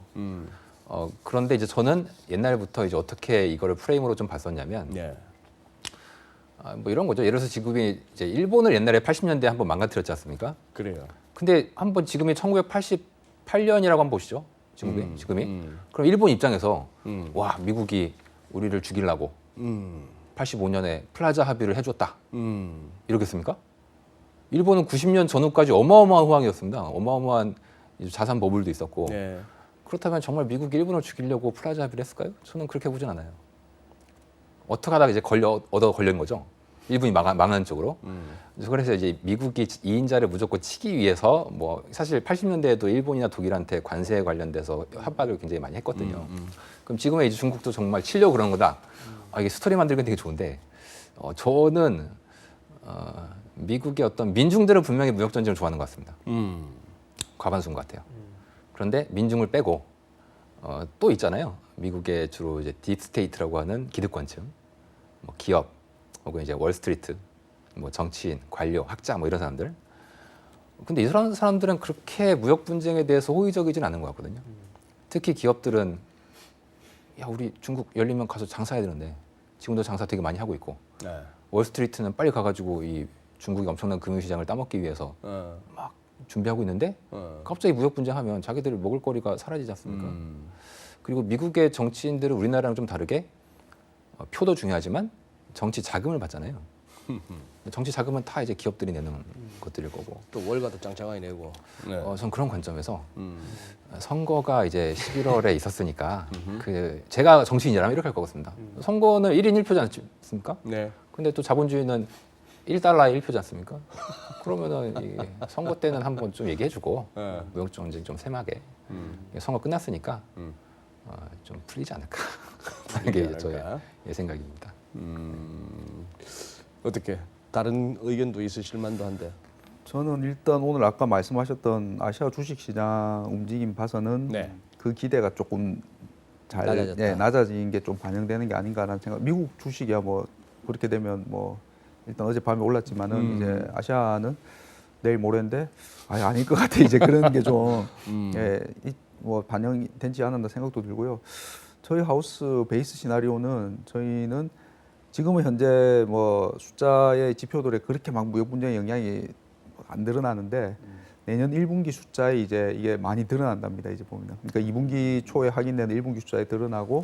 그런데 이제 저는 옛날부터 이제 어떻게 이거를 프레임으로 좀 봤었냐면 네. 뭐 이런 거죠. 예를 들어서 지금이 이제 일본을 옛날에 80년대에 한번 망가뜨렸지 않습니까? 그래요. 근데 한번 지금이 1988년이라고 한번 보시죠. 지금이. 그럼 일본 입장에서 와 미국이 우리를 죽이려고 85년에 플라자 합의를 해줬다. 이러겠습니까? 일본은 90년 전후까지 어마어마한 호황이었습니다. 어마어마한 자산 버블도 있었고. 네. 그렇다면 정말 미국이 일본을 죽이려고 플라자 합의를 했을까요? 저는 그렇게 보진 않아요. 어떻게 하다가 이제 얻어 걸린 거죠. 일본이 망하는 쪽으로. 그래서 이제 미국이 2인자를 무조건 치기 위해서 뭐 사실 80년대에도 일본이나 독일한테 관세에 관련돼서 협박을 굉장히 많이 했거든요. 그럼 지금의 이제 중국도 정말 치려고 그러는 거다. 이게 스토리 만들기는 되게 좋은데 저는 미국의 어떤 민중들은 분명히 무역 전쟁을 좋아하는 것 같습니다. 과반수인 것 같아요. 그런데 민중을 빼고 또 있잖아요. 미국의 주로 이제 딥스테이트라고 하는 기득권층, 뭐 기업, 혹은 이제 월스트리트, 뭐 정치인, 관료, 학자 뭐 이런 사람들. 근데 이런 사람들은 그렇게 무역 분쟁에 대해서 호의적이진 않은 것 같거든요. 특히 기업들은 야 우리 중국 열리면 가서 장사해야 되는데 지금도 장사 되게 많이 하고 있고 네. 월스트리트는 빨리 가가지고 이 중국이 엄청난 금융시장을 따먹기 위해서 막 준비하고 있는데 갑자기 무역 분쟁하면 자기들 먹을 거리가 사라지지 않습니까? 그리고 미국의 정치인들은 우리나라랑 좀 다르게 표도 중요하지만 정치 자금을 받잖아요. 정치 자금은 다 이제 기업들이 내는 것들일 거고. 또 월가도 짱짱하게 내고. 네. 전 그런 관점에서 선거가 이제 11월에 있었으니까 제가 정치인이라면 이렇게 할 것 같습니다. 선거는 1인 1표지 않습니까? 네. 근데 또 자본주의는 1달러에 1표지 않습니까? 그러면은 이 선거 때는 한번 좀 얘기해주고 네. 무역 전쟁 좀 sem하게 선거 끝났으니까 좀 풀리지 않을까 하는 게 이제 저의 생각입니다. 어떻게 다른 의견도 있으실 만도 한데. 저는 일단 오늘 아까 말씀하셨던 아시아 주식시장 움직임 봐서는 네. 그 기대가 조금 잘 낮아졌다. 낮아진 게 좀 반영되는 게 아닌가라는 생각. 미국 주식이야 뭐 그렇게 되면 뭐 일단 어젯밤에 올랐지만은 이제 아시아는 내일 모레인데 아닐 것 같아. 이제 그런 게 좀 뭐 반영이 되지 않았나 생각도 들고요. 저희 하우스 베이스 시나리오는 저희는 지금은 현재 뭐 숫자의 지표들에 그렇게 막 무역 분쟁의 영향이 안 드러나는데 내년 1분기 숫자에 이제 이게 많이 드러난답니다. 이제 보면. 그러니까 2분기 초에 확인되는 1분기 숫자에 드러나고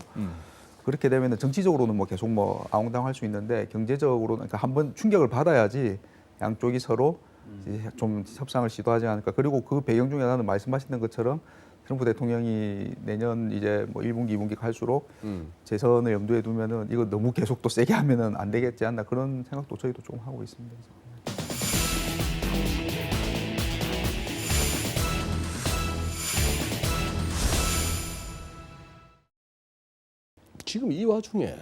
그렇게 되면은 정치적으로는 뭐 계속 뭐 아웅다웅할 수 있는데 경제적으로는 그러니까 한번 충격을 받아야지 양쪽이 서로 이제 좀 협상을 시도하지 않을까. 그리고 그 배경 중에 하나는 말씀하셨던 것처럼 트럼프 대통령이 내년 이제 뭐 1분기, 2분기 갈수록 재선을 염두에 두면은 이거 너무 계속 또 세게 하면은 안 되겠지 않나 그런 생각도 저희도 좀 하고 있습니다. 지금 이 와중에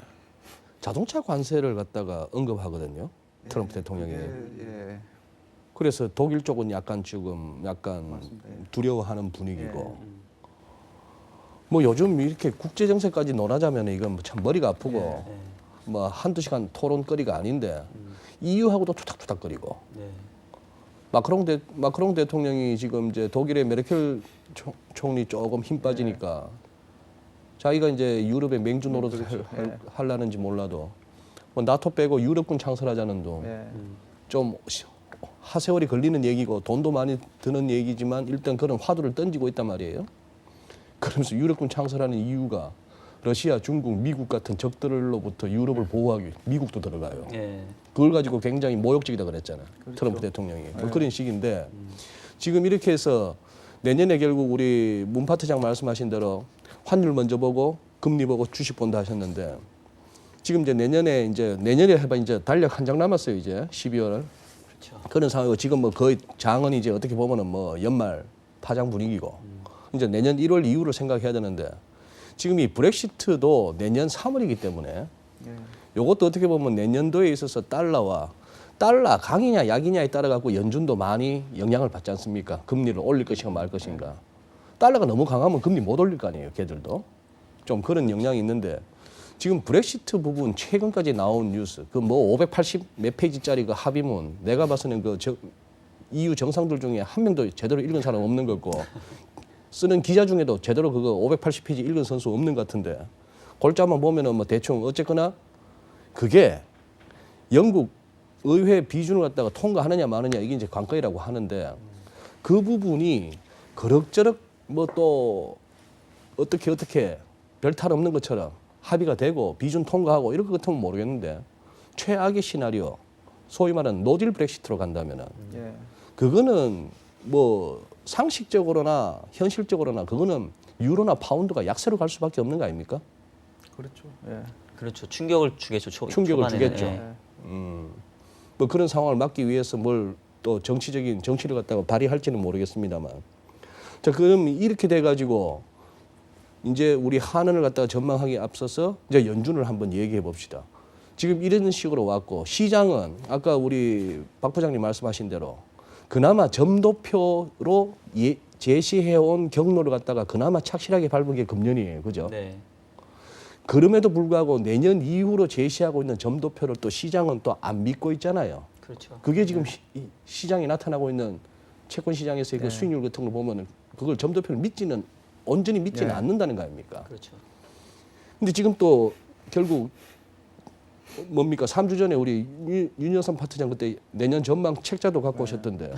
자동차 관세를 갖다가 언급하거든요. 트럼프 대통령이. 예. 그래서 독일 쪽은 약간 지금 약간 맞습니다. 예. 두려워하는 분위기고. 뭐 요즘 이렇게 국제 정세까지 논하자면 이건 참 머리가 아프고 뭐 한두 시간 토론거리가 아닌데 EU하고도 투닥투닥거리고. 네. 마크롱 대통령이 지금 이제 독일의 메르켈 총리 조금 힘 빠지니까 자기가 이제 유럽의 맹주 노릇을 하려는지 몰라도 뭐 나토 빼고 유럽군 창설하자는 둥 예. 좀 하세월이 걸리는 얘기고 돈도 많이 드는 얘기지만 일단 그런 화두를 던지고 있단 말이에요. 그러면서 유럽군 창설하는 이유가 러시아, 중국, 미국 같은 적들로부터 유럽을 보호하기 위해 미국도 들어가요. 예. 그걸 가지고 굉장히 모욕적이다 그랬잖아요. 트럼프 대통령이. 뭐 그런 식인데 지금 이렇게 해서 내년에 결국 우리 문 파트장 말씀하신 대로 환율 먼저 보고 금리 보고 주식 본다 하셨는데 지금 이제 내년에 해봐 이제 달력 한 장 남았어요. 이제 12월. 그렇죠. 그런 상황이고 지금 뭐 거의 장은 이제 어떻게 보면은 뭐 연말 파장 분위기고 이제 내년 1월 이후를 생각해야 되는데 지금 이 브렉시트도 내년 3월이기 때문에 예. 요것도 어떻게 보면 내년도에 있어서 달러 강이냐 약이냐에 따라 갖고 연준도 많이 영향을 받지 않습니까? 금리를 올릴 것인가 말 것인가. 달러가 너무 강하면 금리 못 올릴 거 아니에요. 걔들도. 좀 그런 영향이 있는데 지금 브렉시트 부분 최근까지 나온 뉴스 그 뭐 580 몇 페이지짜리 그 합의문 내가 봐서는 그 EU 정상들 중에 한 명도 제대로 읽은 사람 없는 거고 쓰는 기자 중에도 제대로 그거 580페이지 읽은 선수 없는 것 같은데 골자만 보면은 뭐 대충 어쨌거나 그게 영국 의회 비준을 갖다가 통과하느냐 마느냐 이게 이제 관건이라고 하는데 그 부분이 그럭저럭 뭐 또 어떻게 별 탈 없는 것처럼 합의가 되고 비준 통과하고 이럴 것 같으면 모르겠는데 최악의 시나리오 소위 말하는 노딜 브렉시트로 간다면은 예. 그거는 뭐 상식적으로나 현실적으로나 그거는 유로나 파운드가 약세로 갈 수밖에 없는 거 아닙니까? 그렇죠. 예. 그렇죠. 충격을 주겠죠. 충격을 초반에는. 주겠죠. 예. 뭐 그런 상황을 막기 위해서 뭘 또 정치적인 정치를 갖다가 발휘할지는 모르겠습니다만. 자, 그럼 이렇게 돼가지고 이제 우리 한은을 갖다가 전망하기에 앞서서 이제 연준을 한번 얘기해 봅시다. 지금 이런 식으로 왔고 시장은 아까 우리 박 부장님 말씀하신 대로 그나마 점도표로 제시해온 경로를 갖다가 그나마 착실하게 밟은 게 금년이에요. 그죠? 네. 그럼에도 불구하고 내년 이후로 제시하고 있는 점도표를 또 시장은 또 안 믿고 있잖아요. 그렇죠. 그게 지금 시장에 나타나고 있는 채권 시장에서의 그 네. 수익률 같은 걸 보면은 그걸 점도표를 온전히 믿지는 네. 않는다는 거 아닙니까? 그렇죠. 근데 지금 또 결국 뭡니까? 3주 전에 우리 윤여선 파트장 그때 내년 전망 책자도 갖고 오셨던데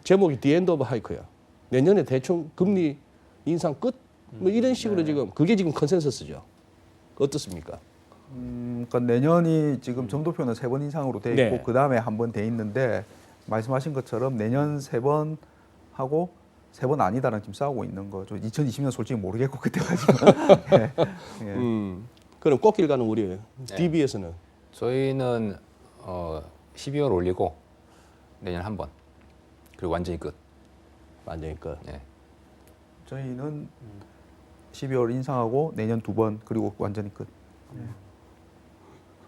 제목이 The End of Hike야. 내년에 대충 금리 인상 끝? 뭐 이런 식으로 지금 그게 지금 컨센서스죠. 어떻습니까? 그러니까 내년이 지금 점도표는 3번 이상으로 돼 있고 네. 그 다음에 한 번 돼 있는데 말씀하신 것처럼 내년 3번 하고 3번 아니다랑 지금 싸우고 있는 거죠. 2020년 솔직히 모르겠고 그때까지는. 예. 예. 그럼 꽃길 가는 우리 DB에서는 저희는 12월 올리고 내년 한 번 그리고 완전히 끝. 완전히 끝. 예. 저희는 12월 인상하고 내년 2번 그리고 완전히 끝.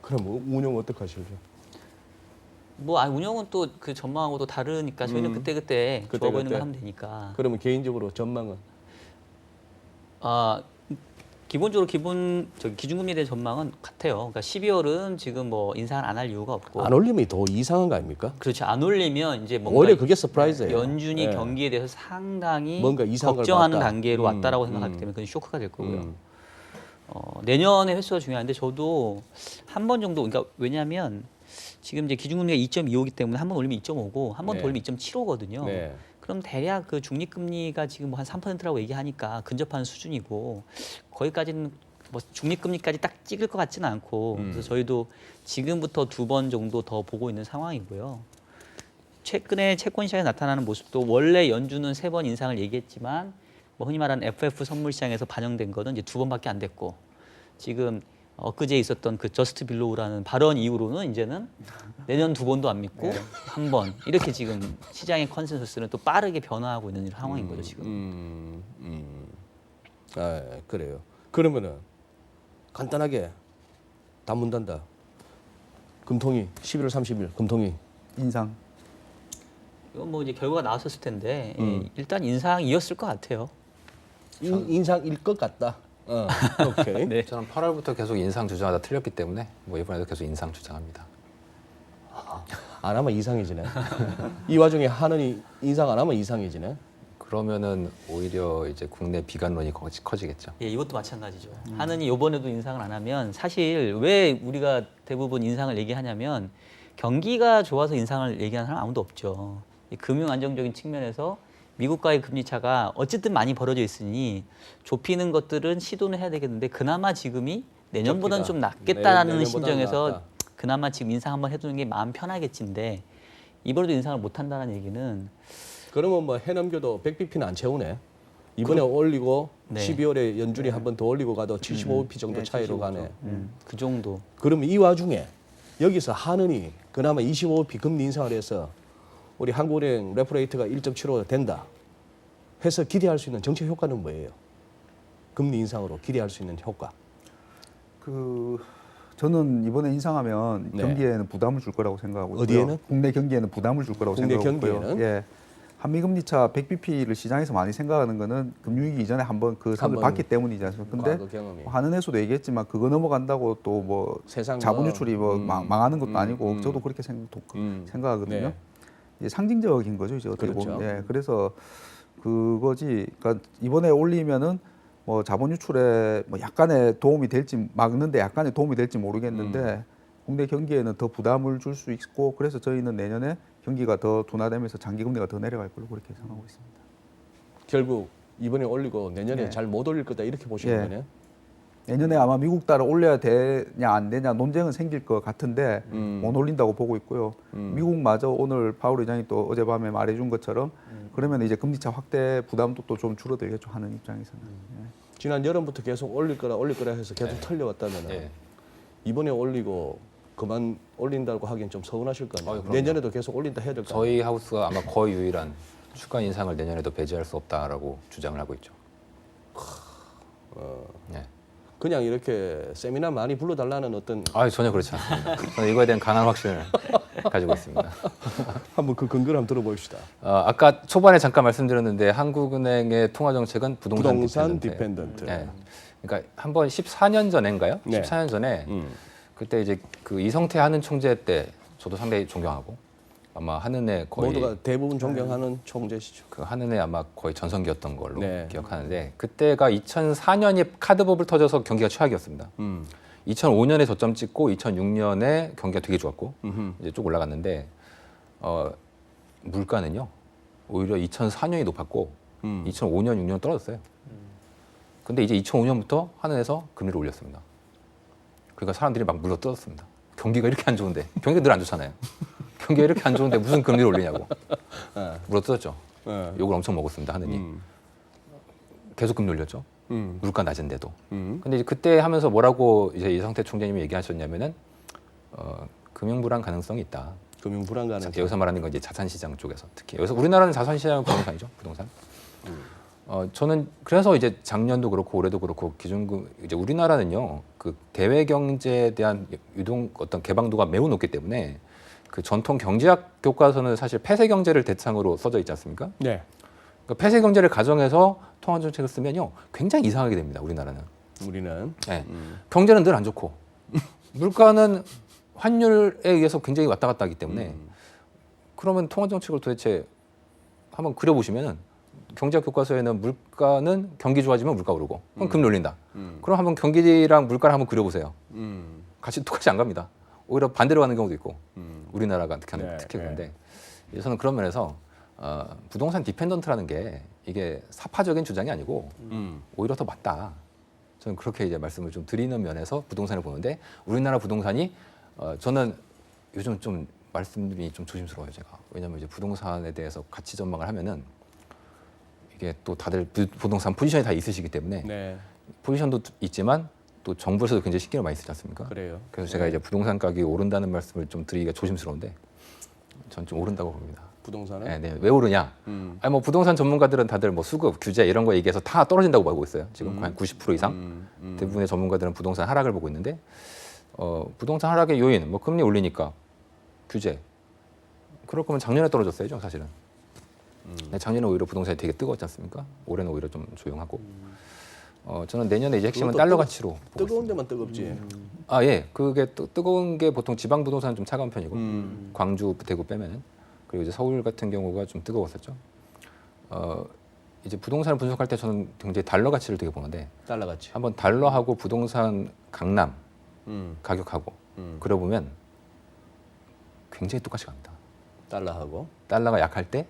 그럼 운영 어떻게 하실래요? 뭐 운영은 또 그 전망하고도 다르니까 저희는 그때 좋아 보이는 거 하면 되니까. 그러면 개인적으로 전망은 기본적으로 기준금리에 대한 전망은 같아요. 그러니까 12월은 지금 뭐 인상을 안 할 이유가 없고. 안 올리면 더 이상한 거 아닙니까? 그렇죠. 안 올리면 이제 뭔가 오히려 그게 서프라이즈예요. 연준이 예. 경기에 대해서 상당히 뭔가 이상한 걸 걱정하는 봤다. 단계로 왔다라고 생각하기 때문에 그건 쇼크가 될 거고요. 내년에 횟수가 중요한데 저도 한 번 정도 그러니까 왜냐하면 지금 이제 기준금리가 2.25이기 때문에 한 번 올리면 2.5고 한 번 네. 더 올리면 2.75거든요. 네. 그럼 대략 그 중립금리가 지금 뭐 한 3%라고 얘기하니까 근접한 수준이고 거기까지는 뭐 중립금리까지 딱 찍을 것 같지는 않고 그래서 저희도 지금부터 2번 정도 더 보고 있는 상황이고요. 최근에 채권 시장에 나타나는 모습도 원래 연준은 3번 인상을 얘기했지만 뭐 흔히 말하는 FF 선물 시장에서 반영된 거는 이제 2번밖에 안 됐고 지금 엊그제 있었던 그 저스트 빌로우라는 발언 이후로는 이제는 내년 2번도 안 믿고 1번 이렇게 지금 시장의 컨센서스는 또 빠르게 변화하고 있는 상황인 거죠 지금. 아, 그래요. 그러면은 간단하게 단문단다. 금통위 11월 30일 금통위 인상. 이건 뭐 이제 결과가 나왔었을 텐데 일단 인상이었을 것 같아요. 인상일 것 같다. 오케이. 네. 저는 8월부터 계속 인상 주장하다 틀렸기 때문에 뭐 이번에도 계속 인상 주장합니다. 안 하면 이상해지네. 이 와중에 하느니 인상 안 하면 이상해지네. 그러면은 오히려 이제 국내 비관론이 커지겠죠. 예, 이것도 마찬가지죠. 하느니 이번에도 인상을 안 하면 사실 왜 우리가 대부분 인상을 얘기하냐면 경기가 좋아서 인상을 얘기하는 사람 아무도 없죠. 이 금융 안정적인 측면에서 미국과의 금리 차가 어쨌든 많이 벌어져 있으니 좁히는 것들은 시도는 해야 되겠는데 그나마 지금이 내년보다는 좀 낫겠다라는 내년보다는 심정에서 낫다. 그나마 지금 인상 한번 해두는 게 마음 편하겠지인데 이번에도 인상을 못 한다는 얘기는 그러면 뭐 해넘겨도 100bp는 안 채우네. 이번에 올리고 네. 12월에 연준이 한 번 더 올리고 가도 75bp 정도 네, 차이로 75죠. 가네. 그 정도. 그러면 이 와중에 여기서 하느니 그나마 25bp 금리 인상을 해서 우리 한국은행 레포레이트가 1.75 된다 해서 기대할 수 있는 정책 효과는 뭐예요? 금리 인상으로 기대할 수 있는 효과. 저는 이번에 인상하면 네. 경기에는 부담을 줄 거라고 생각하고 있고요. 어디에는? 국내 경기에는 부담을 줄 거라고 국내 생각하고 있고요. 경기에는? 예. 한미 금리 차 100bp를 시장에서 많이 생각하는 거는 금융위기 이전에 한번 그 선을 한번 봤기 때문이지 않습니까? 근데 과거 경험이. 한은에서도 얘기했지만 그거 넘어간다고 또 뭐 세상 자본 뭐, 유출이 뭐 망하는 것도 아니고 저도 그렇게 음. 생각하거든요. 네. 이제 상징적인 거죠, 이제 어떻게 그렇죠. 보면. 예, 그래서 그거지. 그러니까 이번에 올리면은 뭐 자본 유출에 뭐 약간의 도움이 될지 막는데 약간의 도움이 될지 모르겠는데 국내 경기에는 더 부담을 줄 수 있고 그래서 저희는 내년에 경기가 더 둔화되면서 장기 금리가 더 내려갈 걸로 그렇게 생각하고 있습니다. 결국 이번에 올리고 내년에 네. 잘 못 올릴 거다 이렇게 보시는 예. 거네요. 내년에 아마 미국 달러 올려야 되냐 안 되냐 논쟁은 생길 것 같은데 못 올린다고 보고 있고요. 미국마저 오늘 파월 의장이 또 어젯밤에 말해준 것처럼 그러면 이제 금리차 확대 부담도 또 좀 줄어들겠죠 하는 입장에서는. 예. 지난 여름부터 계속 올릴 거라 해서 계속 털려왔다면 예. 이번에 올리고 그만 올린다고 하기엔 좀 서운하실 거 아니에요. 그럼요. 내년에도 계속 올린다 해야 될 거 아니에요. 저희 하우스가 아마 거의 유일한 추가 인상을 내년에도 배제할 수 없다라고 주장을 하고 있죠. 네. 그냥 이렇게 세미나 많이 불러달라는 어떤 전혀 그렇지 않습니다. 저는 이거에 대한 강한 확신을 가지고 있습니다. 한번 그 근거를 한번 들어봅시다. 아까 초반에 잠깐 말씀드렸는데 한국은행의 통화 정책은 부동산 디펜던트. 디펜던트. 네. 그러니까 한번 14년 전인가요? 네. 14년 전에 그때 이제 그 이성태 한은 총재 때 저도 상당히 존경하고 아마 한은의 거의 모두가 대부분 존경하는 총재시죠. 그 한은의 아마 거의 전성기였던 걸로 네. 기억하는데 그때가 2004년이 카드버블 터져서 경기가 최악이었습니다. 2005년에 저점 찍고 2006년에 경기가 되게 좋았고 이제 쭉 올라갔는데 물가는요 오히려 2004년이 높았고 2005년 6년 떨어졌어요. 근데 이제 2005년부터 한은에서 금리를 올렸습니다. 그러니까 사람들이 막 물러뜯었습니다. 경기가 이렇게 안 좋은데 경기가 늘 안 좋잖아요. 경기가 이렇게 안 좋은데 무슨 금리를 올리냐고 물어뜯었죠. 욕을 엄청 먹었습니다. 하느니 계속 금리 올렸죠. 물가 낮은데도. 근데 이제 그때 하면서 뭐라고 이제 이성태 총재님이 얘기하셨냐면은 금융 불안 가능성이 있다. 금융 불안 가능. 여기서 말하는 건 이제 자산 시장 쪽에서 특히 여기서 우리나라는 자산 시장은 부동산이죠. 부동산. 저는 그래서 이제 작년도 그렇고 올해도 그렇고 기준금 이제 우리나라는요 그 대외 경제에 대한 유동 어떤 개방도가 매우 높기 때문에 그 전통 경제학 교과서는 사실 폐쇄 경제를 대상으로 써져 있지 않습니까? 네. 그러니까 폐쇄 경제를 가정해서 통화 정책을 쓰면요 굉장히 이상하게 됩니다. 우리나라는. 우리는 네. 경제는 늘 안 좋고 물가는 환율에 의해서 굉장히 왔다 갔다 하기 때문에 그러면 통화 정책을 도대체 한번 그려보시면은 경제학 교과서에는 물가는 경기 좋아지면 물가 오르고 그럼 금리 올린다. 그럼 한번 경기랑 물가를 한번 그려보세요. 같이 똑같이 안 갑니다. 오히려 반대로 가는 경우도 있고 우리나라가 특히 네, 그런데 저는 그런 면에서 부동산 디펜던트라는 게 이게 사파적인 주장이 아니고 오히려 더 맞다. 저는 그렇게 이제 말씀을 좀 드리는 면에서 부동산을 보는데 우리나라 부동산이 저는 요즘 좀 말씀이 좀 조심스러워요 제가. 왜냐하면 이제 부동산에 대해서 가치 전망을 하면은 이게 또 다들 부동산 포지션이 다 있으시기 때문에 네. 포지션도 있지만 또 정부에서도 굉장히 신경을 많이 쓰지 않습니까? 그래요. 그래서 제가 이제 부동산 가격이 오른다는 말씀을 좀 드리기가 조심스러운데 전 좀 오른다고 봅니다. 부동산은? 네, 네. 왜 오르냐? 아니 뭐 부동산 전문가들은 다들 뭐 수급, 규제 이런 거 얘기해서 다 떨어진다고 보고 있어요. 지금 거의 한 90% 이상 대부분의 전문가들은 부동산 하락을 보고 있는데 부동산 하락의 요인, 뭐 금리 올리니까 규제. 그럴 거면 작년에 떨어졌어야죠, 사실은. 근데 작년에 오히려 부동산이 되게 뜨거웠지 않습니까? 올해는 오히려 좀 조용하고. 저는 내년에 이제 핵심은 그것도 달러 가치로 보고 뜨거운 있습니다. 데만 뜨겁지. 아 예, 그게 뜨거운 게 보통 지방 부동산은 좀 차가운 편이고 광주, 대구 빼면은 그리고 이제 서울 같은 경우가 좀 뜨거웠었죠. 이제 부동산을 분석할 때 저는 굉장히 달러 가치를 되게 보는데 달러 같이. 한번 달러하고 부동산 강남 음. 가격하고 그려 보면 굉장히 똑같이 갑니다. 달러하고 달러가 약할 때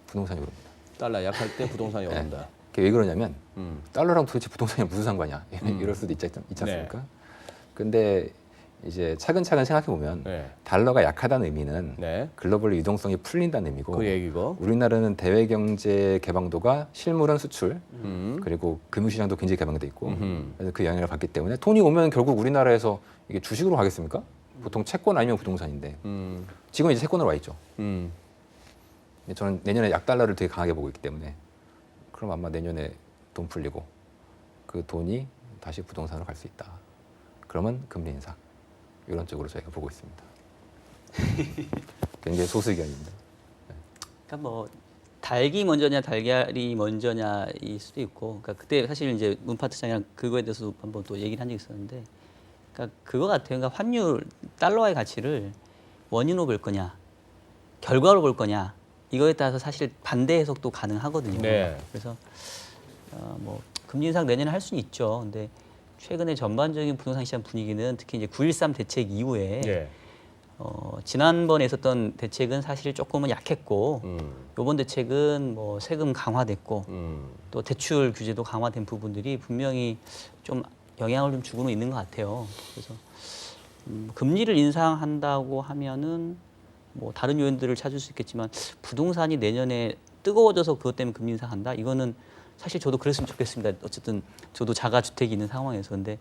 부동산이 오릅니다. 달러 약할 때 부동산이 오른다. 그게 왜 그러냐면 음. 달러랑 도대체 부동산이 무슨 상관이야? 이럴 수도 있지 않습니까? 근데 이제 차근차근 생각해 보면 네. 달러가 약하다는 의미는 네. 글로벌 유동성이 풀린다는 의미고 그 얘기고. 우리나라는 대외 경제 개방도가 실물은 수출 그리고 금융시장도 굉장히 개방돼 있고 그래서 그 영향을 받기 때문에 돈이 오면 결국 우리나라에서 이게 주식으로 가겠습니까? 보통 채권 아니면 부동산인데 지금 이제 채권으로 와 있죠. 저는 내년에 약달러를 되게 강하게 보고 있기 때문에 그럼 아마 내년에 돈 풀리고 그 돈이 다시 부동산으로 갈 수 있다. 그러면 금리 인상 이런 쪽으로 저희가 보고 있습니다. 굉장히 소수 의견입니다. 그러니까 뭐 닭이 먼저냐 달걀이 먼저냐일 수도 있고, 그러니까 그때 사실 이제 문파트장이랑 그거에 대해서 한번 또 얘기를 한 적이 있었는데, 그러니까 그거 같아요. 그러니까 환율 달러의 가치를 원인으로 볼 거냐, 결과로 볼 거냐, 이거에 따라서 사실 반대 해석도 가능하거든요. 네. 그래서 뭐 금리 인상 내년에 할 수는 있죠. 근데 최근에 전반적인 부동산 시장 분위기는 특히 이제 9.13 대책 이후에 예. 지난번에 있었던 대책은 사실 조금은 약했고 이번 대책은 뭐 세금 강화됐고 또 대출 규제도 강화된 부분들이 분명히 좀 영향을 좀 주고는 있는 것 같아요. 그래서 금리를 인상한다고 하면은 뭐 다른 요인들을 찾을 수 있겠지만 부동산이 내년에 뜨거워져서 그것 때문에 금리 인상한다? 이거는 사실 저도 그랬으면 좋겠습니다. 어쨌든 저도 자가주택이 있는 상황에서. 근데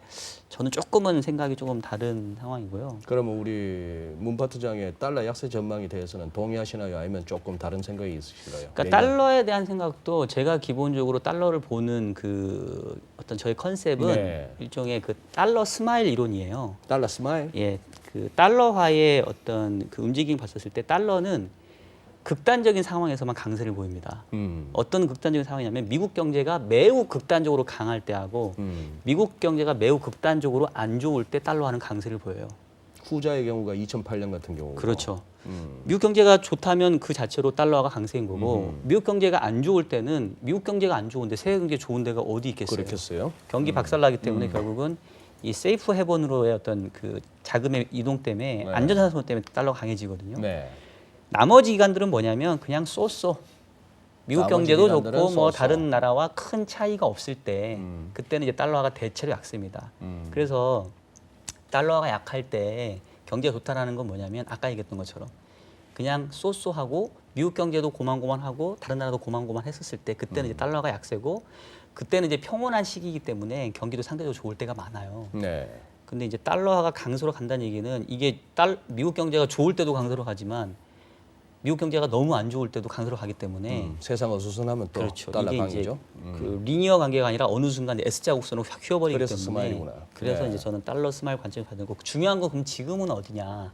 저는 조금은 생각이 조금 다른 상황이고요. 그러면 우리 문파트장의 달러 약세 전망에 대해서는 동의하시나요? 아니면 조금 다른 생각이 있으신가요? 그러니까 달러에 대한 생각도 제가 기본적으로 달러를 보는 그 어떤 저의 컨셉은 네. 일종의 그 달러 스마일 이론이에요. 달러 스마일? 예, 그 달러화의 어떤 그 움직임 봤었을 때 달러는 극단적인 상황에서만 강세를 보입니다. 어떤 극단적인 상황이냐면 미국 경제가 매우 극단적으로 강할 때하고 미국 경제가 매우 극단적으로 안 좋을 때 달러화는 강세를 보여요. 후자의 경우가 2008년 같은 경우. 그렇죠. 미국 경제가 좋다면 그 자체로 달러화가 강세인 거고 미국 경제가 안 좋을 때는 미국 경제가 안 좋은데 세계 경제 좋은 데가 어디 있겠어요. 그렇겠어요. 경기 박살나기 때문에 결국은 이 세이프 헤븐으로의 어떤 그 자금의 이동 때문에 네. 안전자산 때문에 달러가 강해지거든요. 네. 나머지 기관들은 뭐냐면 그냥 쏘쏘. 미국 나머지 경제도 기관들은 좋고 뭐 쏘쏘. 다른 나라와 큰 차이가 없을 때 그때는 이제 달러화가 대체로 약세입니다. 그래서 달러화가 약할 때 경제가 좋다라는 건 뭐냐면 아까 얘기했던 것처럼 그냥 쏘쏘하고 미국 경제도 고만고만하고 다른 나라도 고만고만했었을 때 그때는 이제 달러화가 약세고 그때는 이제 평온한 시기이기 때문에 경기도 상대적으로 좋을 때가 많아요. 네. 근데 이제 달러화가 강세로 간다는 얘기는 이게 미국 경제가 좋을 때도 강세로 가지만 미국 경제가 너무 안 좋을 때도 강세로 가기 때문에 세상 어수선하면 또 그렇죠. 달러 이게 강이죠. 이제 그 리니어 관계가 아니라 어느 순간 S자 곡선으로 확 휘어버리기 그래서 때문에 스마일이구나. 그래서 네. 이제 저는 달러 스마일 관점을 받는 거고 중요한 건 그럼 지금은 어디냐?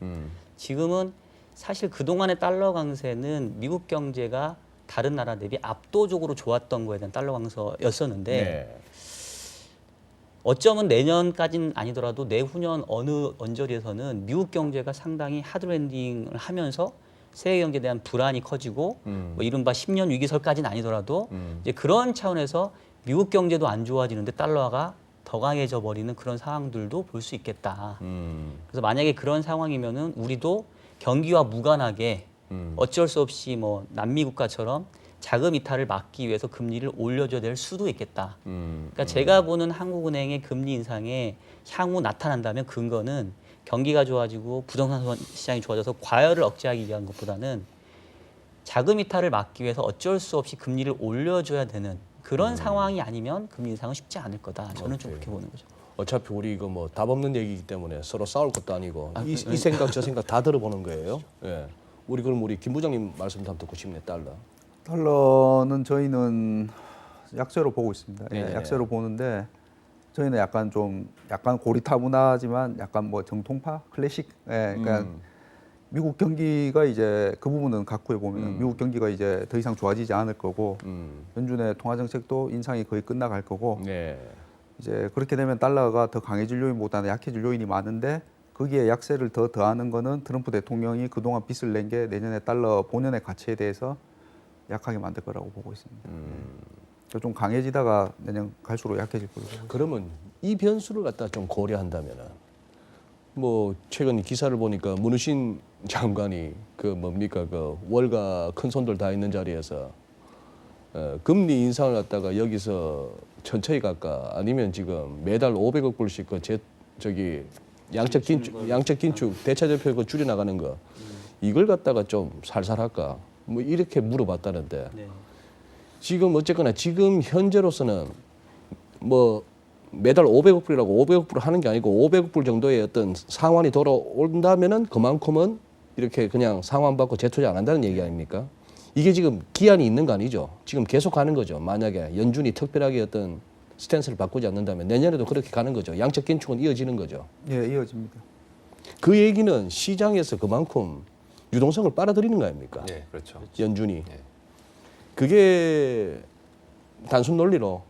지금은 사실 그동안의 달러 강세는 미국 경제가 다른 나라 대비 압도적으로 좋았던 거에 대한 달러 강세였었는데 네. 어쩌면 내년까지는 아니더라도 내후년 어느 언저리에서는 미국 경제가 상당히 하드랜딩을 하면서 세계 경제에 대한 불안이 커지고 뭐 이른바 10년 위기설까지는 아니더라도 이제 그런 차원에서 미국 경제도 안 좋아지는데 달러가 더 강해져 버리는 그런 상황들도 볼 수 있겠다. 그래서 만약에 그런 상황이면은 우리도 경기와 무관하게 어쩔 수 없이 뭐 남미 국가처럼 자금 이탈을 막기 위해서 금리를 올려줘야 될 수도 있겠다. 그러니까 제가 보는 한국은행의 금리 인상에 향후 나타난다면 근거는 경기가 좋아지고 부동산 시장이 좋아져서 과열을 억제하기 위한 것보다는 자금 이탈을 막기 위해서 어쩔 수 없이 금리를 올려줘야 되는 그런 상황이 아니면 금리 인상은 쉽지 않을 거다. 저는 좀 그렇게 보는 거죠. 어차피 우리 이거 뭐 답 없는 얘기이기 때문에 서로 싸울 것도 아니고 이 생각 저 생각 다 들어보는 거예요. 예. 우리 김 부장님 말씀 좀 듣고 싶네. 달러는 저희는 약세로 보고 있습니다. 예, 네네네. 약세로 보는데 저희는 약간 고리타분하지만 약간 뭐 정통파, 클래식. 예, 그러니까 미국 경기가 이제 그 부분은 각후에 보면 미국 경기가 이제 더 이상 좋아지지 않을 거고 연준의 통화 정책도 인상이 거의 끝나갈 거고 네. 이제 그렇게 되면 달러가 더 강해질 요인보다는 약해질 요인이 많은데 거기에 약세를 더하는 거는 트럼프 대통령이 그동안 빚을 낸 게 내년에 달러 본연의 가치에 대해서 약하게 만들 거라고 보고 있습니다. 좀 강해지다가 내년 갈수록 약해질 거고. 그러면 이 변수를 갖다 좀 고려한다면은 뭐 최근 기사를 보니까 문우신 장관이 그 월가 큰 손들 다 있는 자리에서 금리 인상을 갖다가 여기서 천천히 갈까 아니면 지금 매달 500억 불씩 양적 긴축 대차대표 그 줄여 나가는 거 이걸 갖다가 좀 살살 할까 뭐 이렇게 물어봤다는데 네. 지금 어쨌거나 지금 현재로서는 뭐 매달 500억 불이라고 500억 불을 하는 게 아니고 500억 불 정도의 어떤 상환이 돌아온다면은 그만큼은 이렇게 그냥 상환 받고 재투자 안 한다는 얘기 아닙니까? 이게 지금 기한이 있는 거 아니죠? 지금 계속 가는 거죠. 만약에 연준이 특별하게 어떤 스탠스를 바꾸지 않는다면 내년에도 그렇게 가는 거죠. 양적 긴축은 이어지는 거죠. 예, 이어집니다. 그 얘기는 시장에서 그만큼 유동성을 빨아들이는 거 아닙니까? 네, 그렇죠. 연준이. 네. 그게 단순 논리로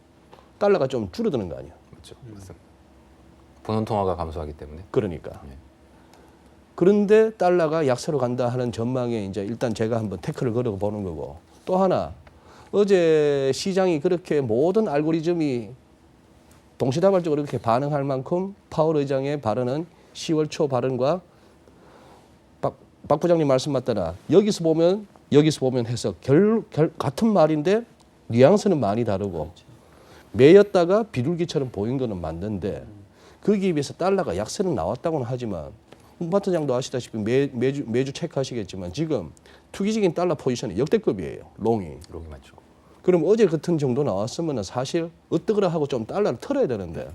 달러가 좀 줄어드는 거 아니에요? 그렇죠. 맞습니다. 본원 통화가 감소하기 때문에. 그러니까. 네. 그런데 달러가 약세로 간다 하는 전망에 이제 일단 제가 한번 태클을 걸어 보는 거고 또 하나 어제 시장이 그렇게 모든 알고리즘이 동시다발적으로 이렇게 반응할 만큼 파월 의장의 발언은 10월 초 발언과 박 부장님 말씀 맞다나 여기서 보면 해서 같은 말인데 뉘앙스는 많이 다르고 매였다가 비둘기처럼 보인 거는 맞는데 거기에 비해서 달러가 약세는 나왔다고는 하지만 홍 파트장도 아시다시피 매주 체크하시겠지만 지금 투기적인 달러 포지션이 역대급이에요. 롱이. 롱이 많죠. 그럼 어제 같은 정도 나왔으면 사실 어떠거라 하고 좀 달러를 털어야 되는데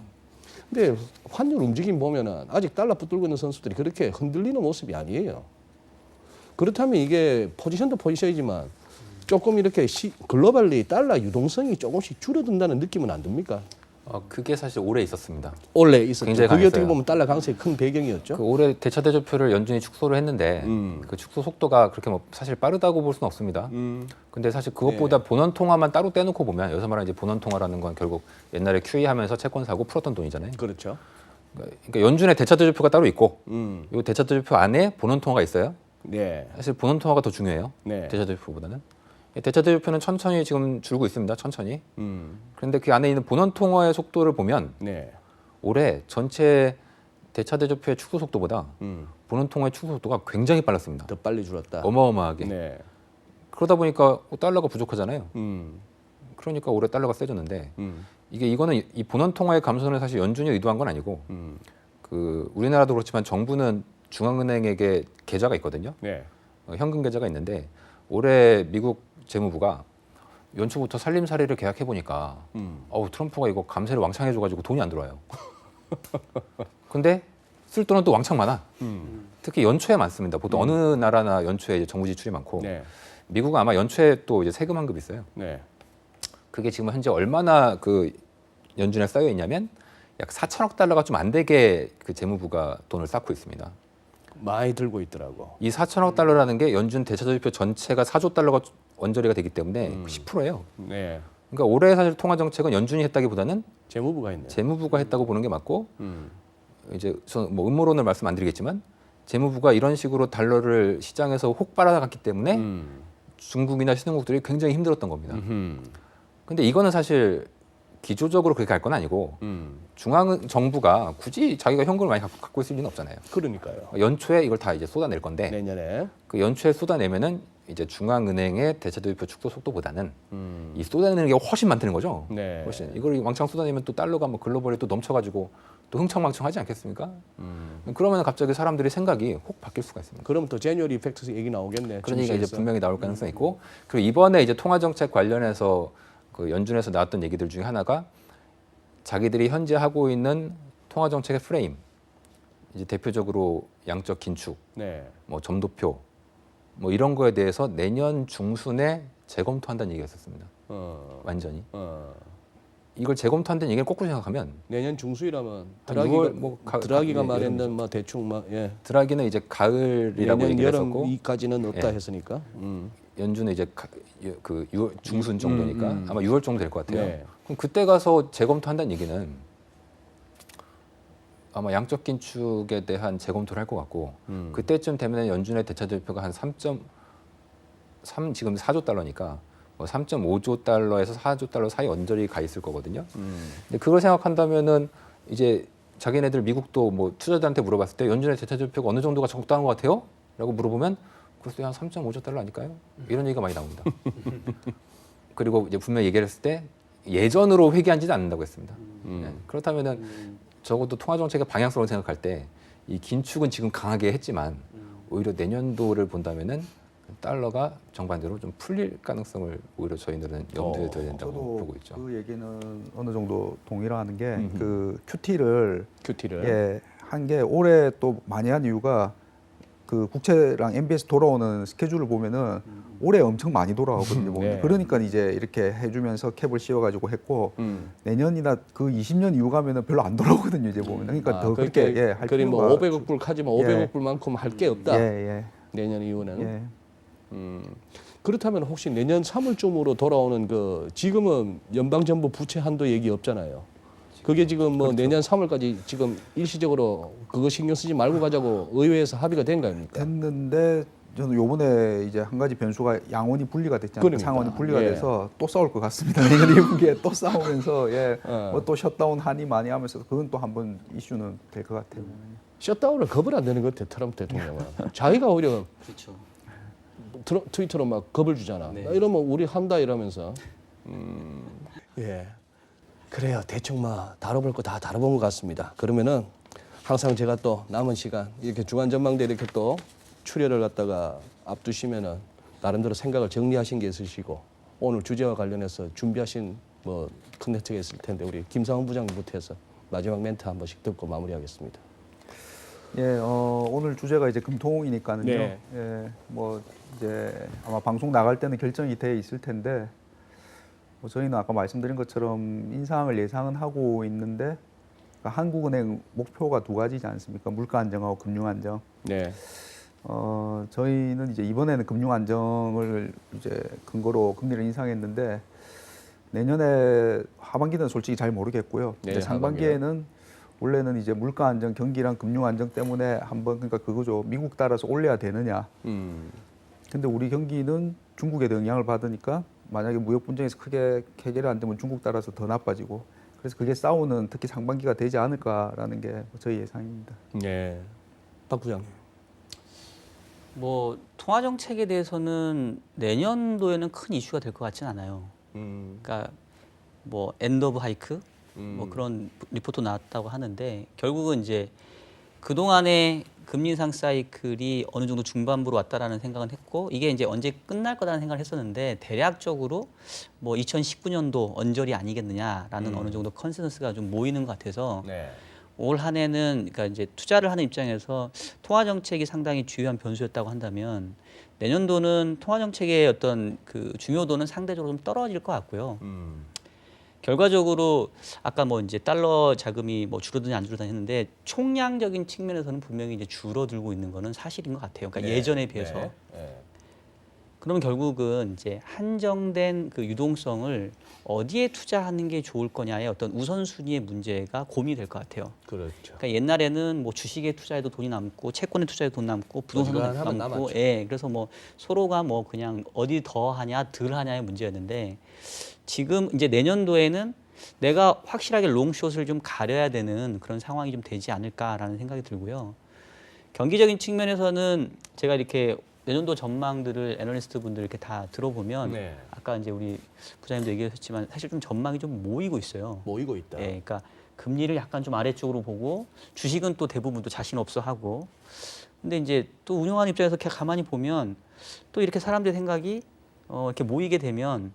근데 환율 움직임 보면은 아직 달러 붙들고 있는 선수들이 그렇게 흔들리는 모습이 아니에요. 그렇다면 이게 포지션도 포지션이지만 조금 이렇게 글로벌리 달러 유동성이 조금씩 줄어든다는 느낌은 안 듭니까? 그게 사실 오래 있었습니다. 원래 있었죠. 굉장히 그게 어떻게 강했어요. 보면 달러 강세의 큰 배경이었죠. 그 올해 대차대조표를 연준이 축소를 했는데 그 축소 속도가 그렇게 뭐 사실 빠르다고 볼 수는 없습니다. 근데 사실 그것보다 본원 통화만 따로 떼놓고 보면 여기서 말하는 이제 본원 통화라는 건 결국 옛날에 QE 하면서 채권 사고 풀었던 돈이잖아요. 그렇죠. 그러니까 연준의 대차대조표가 따로 있고 이 대차대조표 안에 본원 통화가 있어요. 네. 사실 본원 통화가 더 중요해요. 네. 대차대조표보다는. 대차대조표는 천천히 지금 줄고 있습니다. 천천히. 그런데 그 안에 있는 본원 통화의 속도를 보면 네. 올해 전체 대차대조표의 축소 속도보다 본원 통화의 축소 속도가 굉장히 빨랐습니다. 더 빨리 줄었다. 어마어마하게. 네. 그러다 보니까 달러가 부족하잖아요. 음. 그러니까 올해 달러가 세졌는데 이거는 이 본원 통화의 감소는 사실 연준이 의도한 건 아니고 그 우리나라도 그렇지만 정부는 중앙은행에게 계좌가 있거든요. 네. 현금 계좌가 있는데 올해 미국 재무부가 연초부터 살림살이를 계약해 보니까 트럼프가 이거 감세를 왕창 해줘가지고 돈이 안 들어와요. 근데 쓸 돈은 또 왕창 많아. 특히 연초에 많습니다. 보통 어느 나라나 연초에 이제 정부 지출이 많고 네. 미국은 아마 연초에 또 이제 세금 환급이 있어요. 네. 그게 지금 현재 얼마나 그 연준에 쌓여 있냐면 약 4천억 달러가 좀 안 되게 그 재무부가 돈을 쌓고 있습니다. 많이 들고 있더라고. 이 4천억 달러라는 게 연준 대차대조표 전체가 4조 달러가 원저리가 되기 때문에 10%예요. 네. 그러니까 올해 사실 통화 정책은 연준이 했다기보다는 재무부가 있네. 재무부가 했다고 보는 게 맞고 이제 저는 뭐 음모론을 말씀 안 드리겠지만 재무부가 이런 식으로 달러를 시장에서 혹 빨아갔기 때문에 중국이나 신흥국들이 굉장히 힘들었던 겁니다. 근데 이거는 사실 기조적으로 그렇게 갈 건 아니고 중앙 정부가 굳이 자기가 현금을 많이 갖고 있을 리는 없잖아요. 그러니까요. 연초에 이걸 다 이제 쏟아낼 건데 내년에. 그 연초에 쏟아내면은 이제 중앙은행의 대체도표 축소 속도보다는 이 쏟아내는 게 훨씬 많다는 거죠. 네. 훨씬 이걸 왕창 쏟아내면 또 달러가 뭐 글로벌에 또 넘쳐가지고 또 흥청망청하지 않겠습니까? 그러면 갑자기 사람들의 생각이 혹 바뀔 수가 있습니다. 그럼 또 제뉴얼 이펙트 얘기 나오겠네. 그런 얘기가 이제 증시에서. 분명히 나올 가능성이 있고 그리고 이번에 이제 통화정책 관련해서 그 연준에서 나왔던 얘기들 중에 하나가 자기들이 현재 하고 있는 통화정책의 프레임 이제 대표적으로 양적 긴축, 네. 뭐 점도표 뭐 이런 거에 대해서 내년 중순에 재검토한다는 얘기가 있었습니다. 완전히 이걸 재검토한다는 얘기를 거꾸로 생각하면 내년 중수이라면 한 드라기가 6월 뭐 드라기가 예, 말했는 여름이죠. 뭐 대충 막 예. 드라기는 이제 가을이라고 내년 얘기를 했었고 여름까지는 없다 예. 했으니까. 연준은 이제 그 6월 중순 정도니까 아마 6월 정도 될 것 같아요. 네. 그럼 그때 가서 재검토한다는 얘기는 아마 양적 긴축에 대한 재검토를 할 것 같고 그때쯤 되면 연준의 대차대표가 한 3.3 지금 4조 달러니까 뭐 3.5조 달러에서 4조 달러 사이 언저리 가 있을 거거든요. 근데 그걸 생각한다면은 이제 자기네들 미국도 뭐 투자자들한테 물어봤을 때 연준의 대차대표가 어느 정도가 적당한 것 같아요? 라고 물어보면 글쎄 한 3.5조 달러 아닐까요? 이런 얘기가 많이 나옵니다. 그리고 이제 분명히 얘기를 했을 때 예전으로 회귀하지는 않는다고 했습니다. 네. 그렇다면은 적어도 통화정책의 방향성을 생각할 때 이 긴축은 지금 강하게 했지만 오히려 내년도를 본다면은 달러가 정반대로 좀 풀릴 가능성을 오히려 저희들은 염두에 둬야 된다고 저도 보고 있죠. 그 얘기는 어느 정도 동의를 하는 게 그 QT를 큐티를. 한 게 올해 또 많이 한 이유가 그 국채랑 MBS 돌아오는 스케줄을 보면은 올해 엄청 많이 돌아오거든요. 보면. 네. 그러니까 이제 이렇게 해주면서 캡을 씌워가지고 했고 내년이나 그 20년 이후 가면은 별로 안 돌아오거든요. 이제 보면 그러니까 더 그렇게 할 그리 뭐 필요가 500억 불 카지만 예. 500억 불만큼 할 게 없다. 예, 내년 이후는. 예. 그렇다면 혹시 내년 3월쯤으로 돌아오는 그 지금은 연방정부 부채 한도 얘기 없잖아요. 그게 지금 뭐 내년 3월까지 지금 일시적으로 그거 신경 쓰지 말고 가자고 의회에서 합의가 된 거 아닙니까? 됐는데 저는 요번에 이제 한 가지 변수가 양원이 분리가 됐잖아요. 그러니까. 상원이 분리가 예. 돼서 또 싸울 것 같습니다. 내년 2분기에 또 싸우면서 예, 어. 뭐 또 셧다운 한이 많이 하면서 그건 또 한번 이슈는 될 것 같아요. 셧다운을 겁을 안 내는 것 같아 트럼프 대통령은. 자기가 오히려 그렇죠. 트위터로 막 겁을 주잖아. 네. 나 이러면 우리 한다 이러면서. 예. 그래요. 대충 막 다뤄볼 거 다 다뤄본 것 같습니다. 그러면은 항상 제가 또 남은 시간 이렇게 주간 전망대 이렇게 또 출혈을 갖다가 앞두시면은 나름대로 생각을 정리하신 게 있으시고 오늘 주제와 관련해서 준비하신 뭐 컨텐츠가 있을 텐데 우리 김상훈 부장님부터 해서 마지막 멘트 한 번씩 듣고 마무리하겠습니다. 예, 오늘 주제가 이제 금통이니까는요. 네. 예, 뭐 이제 아마 방송 나갈 때는 결정이 돼 있을 텐데 뭐 저희는 아까 말씀드린 것처럼 인상을 예상은 하고 있는데 그러니까 한국은행 목표가 두 가지지 않습니까? 물가 안정하고 금융 안정. 네. 저희는 이제 이번에는 금융 안정을 이제 근거로 금리를 인상했는데 내년에 하반기는 솔직히 잘 모르겠고요. 네, 이제 상반기에는 원래는 이제 물가 안정, 경기랑 금융 안정 때문에 한번 그러니까 그거죠. 미국 따라서 올려야 되느냐. 근데 우리 경기는 중국에 영향을 받으니까 만약에 무역 분쟁에서 크게 해결이 안 되면 중국 따라서 더 나빠지고 그래서 그게 싸우는 특히 상반기가 되지 않을까라는 게 저희 예상입니다. 네. 박 부장님. 뭐 통화 정책에 대해서는 내년도에는 큰 이슈가 될 것 같지는 않아요. 그러니까 뭐 엔드 오브 하이크 뭐 그런 리포트 나왔다고 하는데 결국은 이제 그동안의 금리 인상 사이클이 어느 정도 중반부로 왔다라는 생각은 했고 이게 이제 언제 끝날 거라는 생각을 했었는데 대략적으로 뭐 2019년도 언저리 아니겠느냐라는 어느 정도 컨센서스가 좀 모이는 것 같아서 네. 올 한 해는 그러니까 이제 투자를 하는 입장에서 통화 정책이 상당히 주요한 변수였다고 한다면 내년도는 통화 정책의 어떤 그 중요도는 상대적으로 좀 떨어질 것 같고요. 결과적으로 아까 뭐 이제 달러 자금이 뭐 줄어드냐 안 줄어드냐 했는데 총량적인 측면에서는 분명히 이제 줄어들고 있는 거는 사실인 것 같아요. 그러니까 네. 예전에 비해서. 네. 그러면 결국은 이제 한정된 그 유동성을 어디에 투자하는 게 좋을 거냐의 어떤 우선순위의 문제가 고민이 될 것 같아요. 그렇죠. 그러니까 옛날에는 뭐 주식에 투자해도 돈이 남고 채권에 투자해도 돈 남고 부동산도 어지간하면 남고 남았죠. 예 그래서 뭐 서로가 뭐 그냥 어디 더 하냐 덜 하냐의 문제였는데 지금 이제 내년도에는 내가 확실하게 롱숏을 좀 가려야 되는 그런 상황이 좀 되지 않을까라는 생각이 들고요. 경기적인 측면에서는 제가 이렇게 내년도 전망들을 애널리스트 분들 이렇게 다 들어보면 네. 아까 이제 우리 부장님도 얘기하셨지만 사실 좀 전망이 좀 모이고 있어요. 모이고 있다. 예, 그러니까 금리를 약간 좀 아래쪽으로 보고 주식은 또 대부분 또 자신 없어 하고. 근데 이제 또 운영하는 입장에서 이렇게 가만히 보면 또 이렇게 사람들의 생각이 이렇게 모이게 되면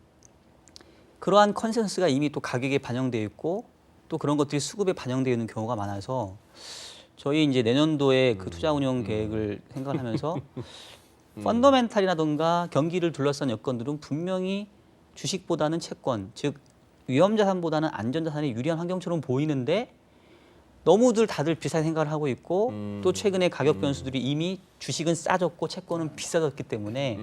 그러한 컨센서스가 이미 또 가격에 반영되어 있고 또 그런 것들이 수급에 반영되어 있는 경우가 많아서 저희 이제 내년도에 그 투자 운영 계획을 생각하면서 펀더멘탈이라든가 경기를 둘러싼 여건들은 분명히 주식보다는 채권, 즉 위험자산보다는 안전자산이 유리한 환경처럼 보이는데 너무들 다들 비슷한 생각을 하고 있고 또 최근에 가격 변수들이 이미 주식은 싸졌고 채권은 비싸졌기 때문에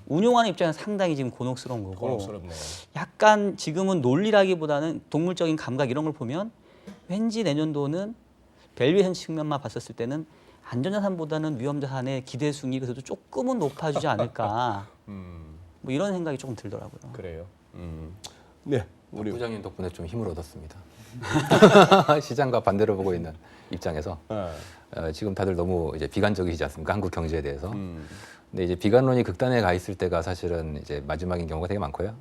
운용하는 입장에서 상당히 지금 곤혹스러운 거고 고맙스럽네요. 약간 지금은 논리라기보다는 동물적인 감각 이런 걸 보면 왠지 내년도는 밸류에이션 측면만 봤었을 때는 안전자산보다는 위험자산의 기대순위 그래도 조금은 높아지지 않을까 뭐 이런 생각이 조금 들더라고요. 그래요. 네, 우리 부장님 덕분에 좀 힘을 얻었습니다. 시장과 반대로 보고 있는 입장에서 지금 다들 너무 이제 비관적이시지 않습니까? 한국 경제에 대해서. 근데 이제 비관론이 극단에 가 있을 때가 사실은 이제 마지막인 경우가 되게 많고요.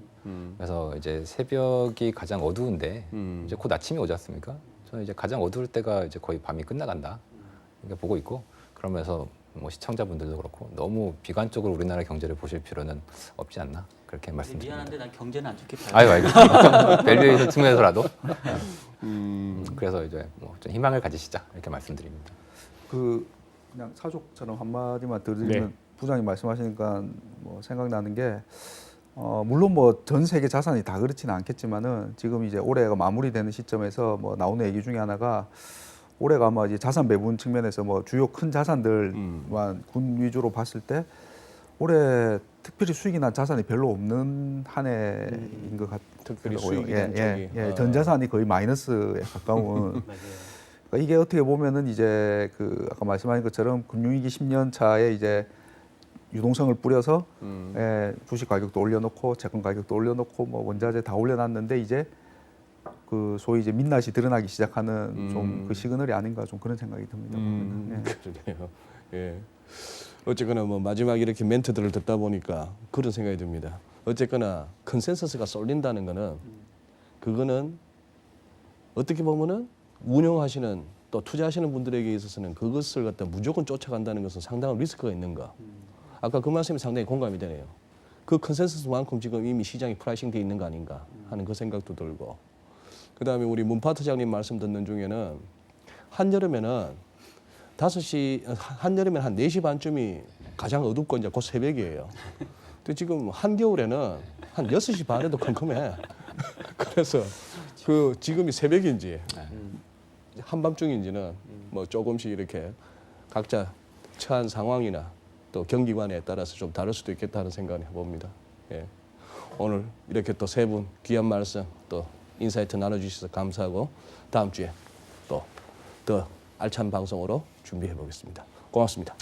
그래서 이제 새벽이 가장 어두운데 이제 곧 아침이 오지 않습니까? 저는 이제 가장 어두울 때가 이제 거의 밤이 끝나간다 이렇게 보고 있고 그러면서 뭐 시청자분들도 그렇고 너무 비관적으로 우리나라 경제를 보실 필요는 없지 않나 그렇게 말씀드립니다. 미안한데 난 경제는 안 좋게 봐요. 아유 알겠습니다. 밸류에이션 측면에서라도. 그래서 이제 뭐 좀 희망을 가지시자 이렇게 말씀드립니다. 그 그냥 사족처럼 한마디만 드리면 네. 부장님 말씀하시니까 뭐 생각나는 게 물론 뭐 전 세계 자산이 다 그렇지는 않겠지만은 지금 이제 올해가 마무리되는 시점에서 뭐 나오는 얘기 중에 하나가 올해가 아마 이제 자산 배분 측면에서 뭐 주요 큰 자산들만 군 위주로 봤을 때 올해 특별히 수익이 난 자산이 별로 없는 한 해인 것 특별히 같더라고요. 수익이 난 쪽이. 전 자산이 거의 마이너스에 가까운. 맞아요. 그러니까 이게 어떻게 보면은 이제 그 아까 말씀하신 것처럼 금융위기 10년 차에 이제 유동성을 뿌려서 주식 가격도 올려놓고 채권 가격도 올려놓고 뭐 원자재 다 올려놨는데 이제 그 소위 이제 민낯이 드러나기 시작하는 좀 그 시그널이 아닌가 좀 그런 생각이 듭니다. 그러네요. 예. 어쨌거나 뭐 마지막 이렇게 멘트들을 듣다 보니까 그런 생각이 듭니다. 어쨌거나 컨센서스가 쏠린다는 거는 그거는 어떻게 보면은 운영하시는 또 투자하시는 분들에게 있어서는 그것을 갖다 무조건 쫓아간다는 것은 상당한 리스크가 있는 거. 아까 그 말씀이 상당히 공감이 되네요. 그 컨센서스만큼 지금 이미 시장이 프라이싱 돼 있는 거 아닌가 하는 그 생각도 들고. 그다음에 우리 문파트장님 말씀 듣는 중에는 한여름에는 5시 한여름에는 한 4시 반쯤이 가장 어둡고 이제 곧 새벽이에요. 근데 지금 한겨울에는 한 6시 반에도 컴컴해. 그래서 그 지금이 새벽인지 한밤중인지는 뭐 조금씩 이렇게 각자 처한 상황이나 또 경기관에 따라서 좀 다를 수도 있겠다는 생각을 해봅니다. 예. 오늘 이렇게 또 세 분 귀한 말씀 또 인사이트 나눠주셔서 감사하고 다음 주에 또 더 알찬 방송으로 준비해 보겠습니다. 고맙습니다.